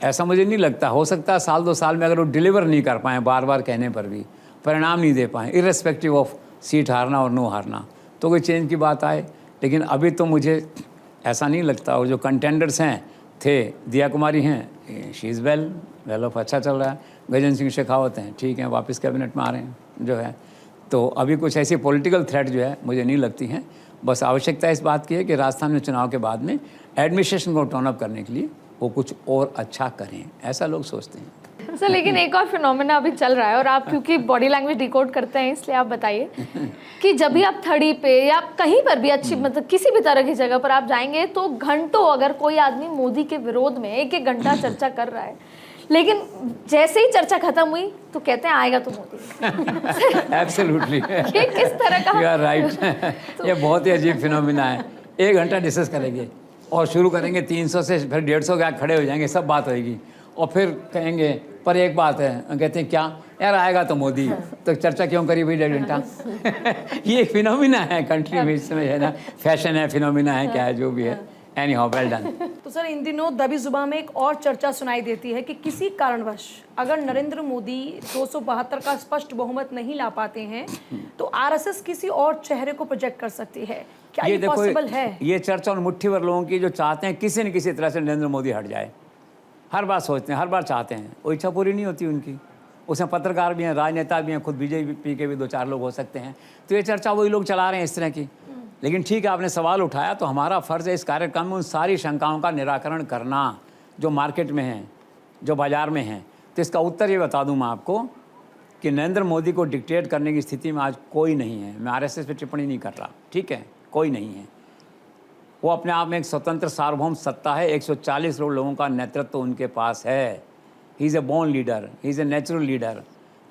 ऐसा मुझे नहीं लगता। हो सकता है 1-2 साल में अगर वो डिलीवर नहीं कर पाएँ, बार बार कहने पर भी परिणाम नहीं दे पाएँ, इर्रेस्पेक्टिव ऑफ सीट हारना और नो हारना, तो कोई चेंज की बात आए। लेकिन अभी तो मुझे ऐसा नहीं लगता। और जो कंटेंडर्स हैं थे, दिया कुमारी हैं, शी इज़ वेल ऑफ, अच्छा चल रहा है। गजेंद्र सिंह शेखावत हैं, ठीक है, वापस कैबिनेट में आ रहे हैं जो है। तो अभी कुछ ऐसी पॉलिटिकल थ्रेट जो है मुझे नहीं लगती हैं। बस आवश्यकता इस बात की है कि राजस्थान में चुनाव के बाद में एडमिनिस्ट्रेशन को टर्न अप करने के लिए वो कुछ और अच्छा करें, ऐसा लोग सोचते हैं। सर लेकिन एक और फिनोमेना अभी चल रहा है, और आप क्योंकि बॉडी लैंग्वेज डिकोड करते हैं इसलिए आप बताइए कि जब भी आप थड़ी पे या कहीं पर भी अच्छी मतलब किसी भी तरह की जगह पर आप जाएंगे तो घंटों अगर कोई आदमी मोदी के विरोध में 1-1 घंटा चर्चा कर रहा है, लेकिन जैसे ही चर्चा खत्म हुई तो कहते हैं आएगा तो मोदी। एब्सोल्युटली, ये किस तरह का? You are right. ये बहुत ही अजीब फिनोमिना है। 1 घंटा डिस्कस करेंगे और शुरू करेंगे 300 से, फिर 150 के आगे खड़े हो जाएंगे, सब बात होएगी और फिर कहेंगे पर एक बात है, कहते हैं क्या यार आएगा तो मोदी, तो चर्चा क्यों करी भाई 1.5 घंटा। ये एक फिनोमिना है कंट्री में, इसमें है ना, फैशन है, फिनोमिना है, क्या है जो भी है। Any how, well done. तो सर इन दिनों दबी जुबान में एक और चर्चा सुनाई देती है कि किसी कारणवश अगर नरेंद्र मोदी 272 का स्पष्ट बहुमत नहीं ला पाते हैं तो आरएसएस किसी और चेहरे को प्रोजेक्ट कर सकती है। क्या ये पॉसिबल है? ये चर्चा उन मुट्ठी भर लोगों की जो चाहते हैं किसी न किसी तरह से नरेंद्र मोदी हट जाए। हर बार सोचते हैं, हर बार चाहते हैं, वो इच्छा पूरी नहीं होती उनकी। उसमें पत्रकार भी हैं, राजनेता भी हैं, खुद बीजेपी के भी 2-4 लोग हो सकते हैं। तो ये चर्चा वही लोग चला रहे हैं इस तरह की। लेकिन ठीक है, आपने सवाल उठाया तो हमारा फ़र्ज़ है इस कार्यक्रम में उन सारी शंकाओं का निराकरण करना जो मार्केट में हैं, जो बाज़ार में हैं। तो इसका उत्तर ये बता दूं मैं आपको कि नरेंद्र मोदी को डिक्टेट करने की स्थिति में आज कोई नहीं है। मैं आरएसएस पे टिप्पणी नहीं कर रहा, ठीक है, कोई नहीं है। वो अपने आप में एक स्वतंत्र सार्वभौम सत्ता है। 140 करोड़ लोगों का नेतृत्व उनके पास है। He is a born leader, he is a natural leader.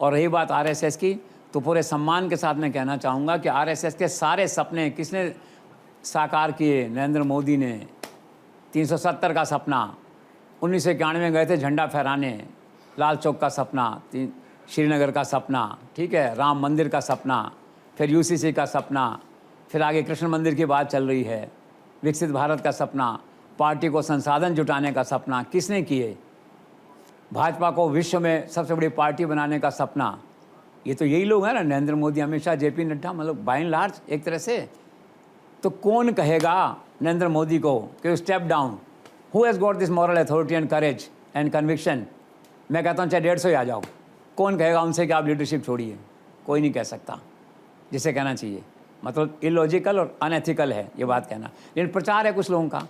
और रही बात आरएसएस की, तो पूरे सम्मान के साथ मैं कहना चाहूँगा कि आरएसएस के सारे सपने किसने साकार किए? नरेंद्र मोदी ने। 370 का सपना, 1991 में गए थे झंडा फहराने, लाल चौक का सपना, श्रीनगर का सपना, ठीक है, राम मंदिर का सपना, फिर यूसीसी का सपना, फिर आगे कृष्ण मंदिर की बात चल रही है, विकसित भारत का सपना, पार्टी को संसाधन जुटाने का सपना किसने किए? भाजपा को विश्व में सबसे बड़ी पार्टी बनाने का सपना, ये तो यही लोग हैं ना, नरेंद्र मोदी, अमित शाह, जेपी नड्डा, मतलब बाय एंड लार्ज एक तरह से। तो कौन कहेगा नरेंद्र मोदी को कि step down? Who has got this moral authority and courage and conviction? मैं कहता हूँ चाहे 150 ही आ जाओ, कौन कहेगा उनसे कि आप लीडरशिप छोड़िए? कोई नहीं कह सकता, जिसे कहना चाहिए। मतलब इलॉजिकल और अनएथिकल है ये बात कहना। लेकिन प्रचार है कुछ लोगों का,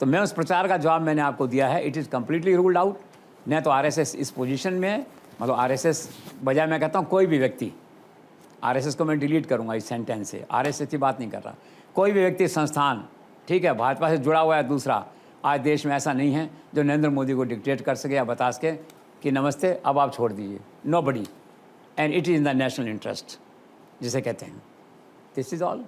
तो मैं उस प्रचार का जवाब मैंने आपको दिया है। It is completely ruled out. न तो आरएसएस इस पोजीशन में है, मतलब आरएसएस बजाय मैं कहता हूँ कोई भी व्यक्ति, आरएसएस को मैं डिलीट करूँगा इस सेंटेंस से, आरएसएस की बात नहीं कर रहा, कोई भी व्यक्ति, संस्थान, ठीक है, भाजपा से जुड़ा हुआ है दूसरा, आज देश में ऐसा नहीं है जो नरेंद्र मोदी को डिक्टेट कर सके या बता सके कि नमस्ते अब आप छोड़ दीजिए। Nobody, and it is in the national interest जिसे कहते हैं। This is all.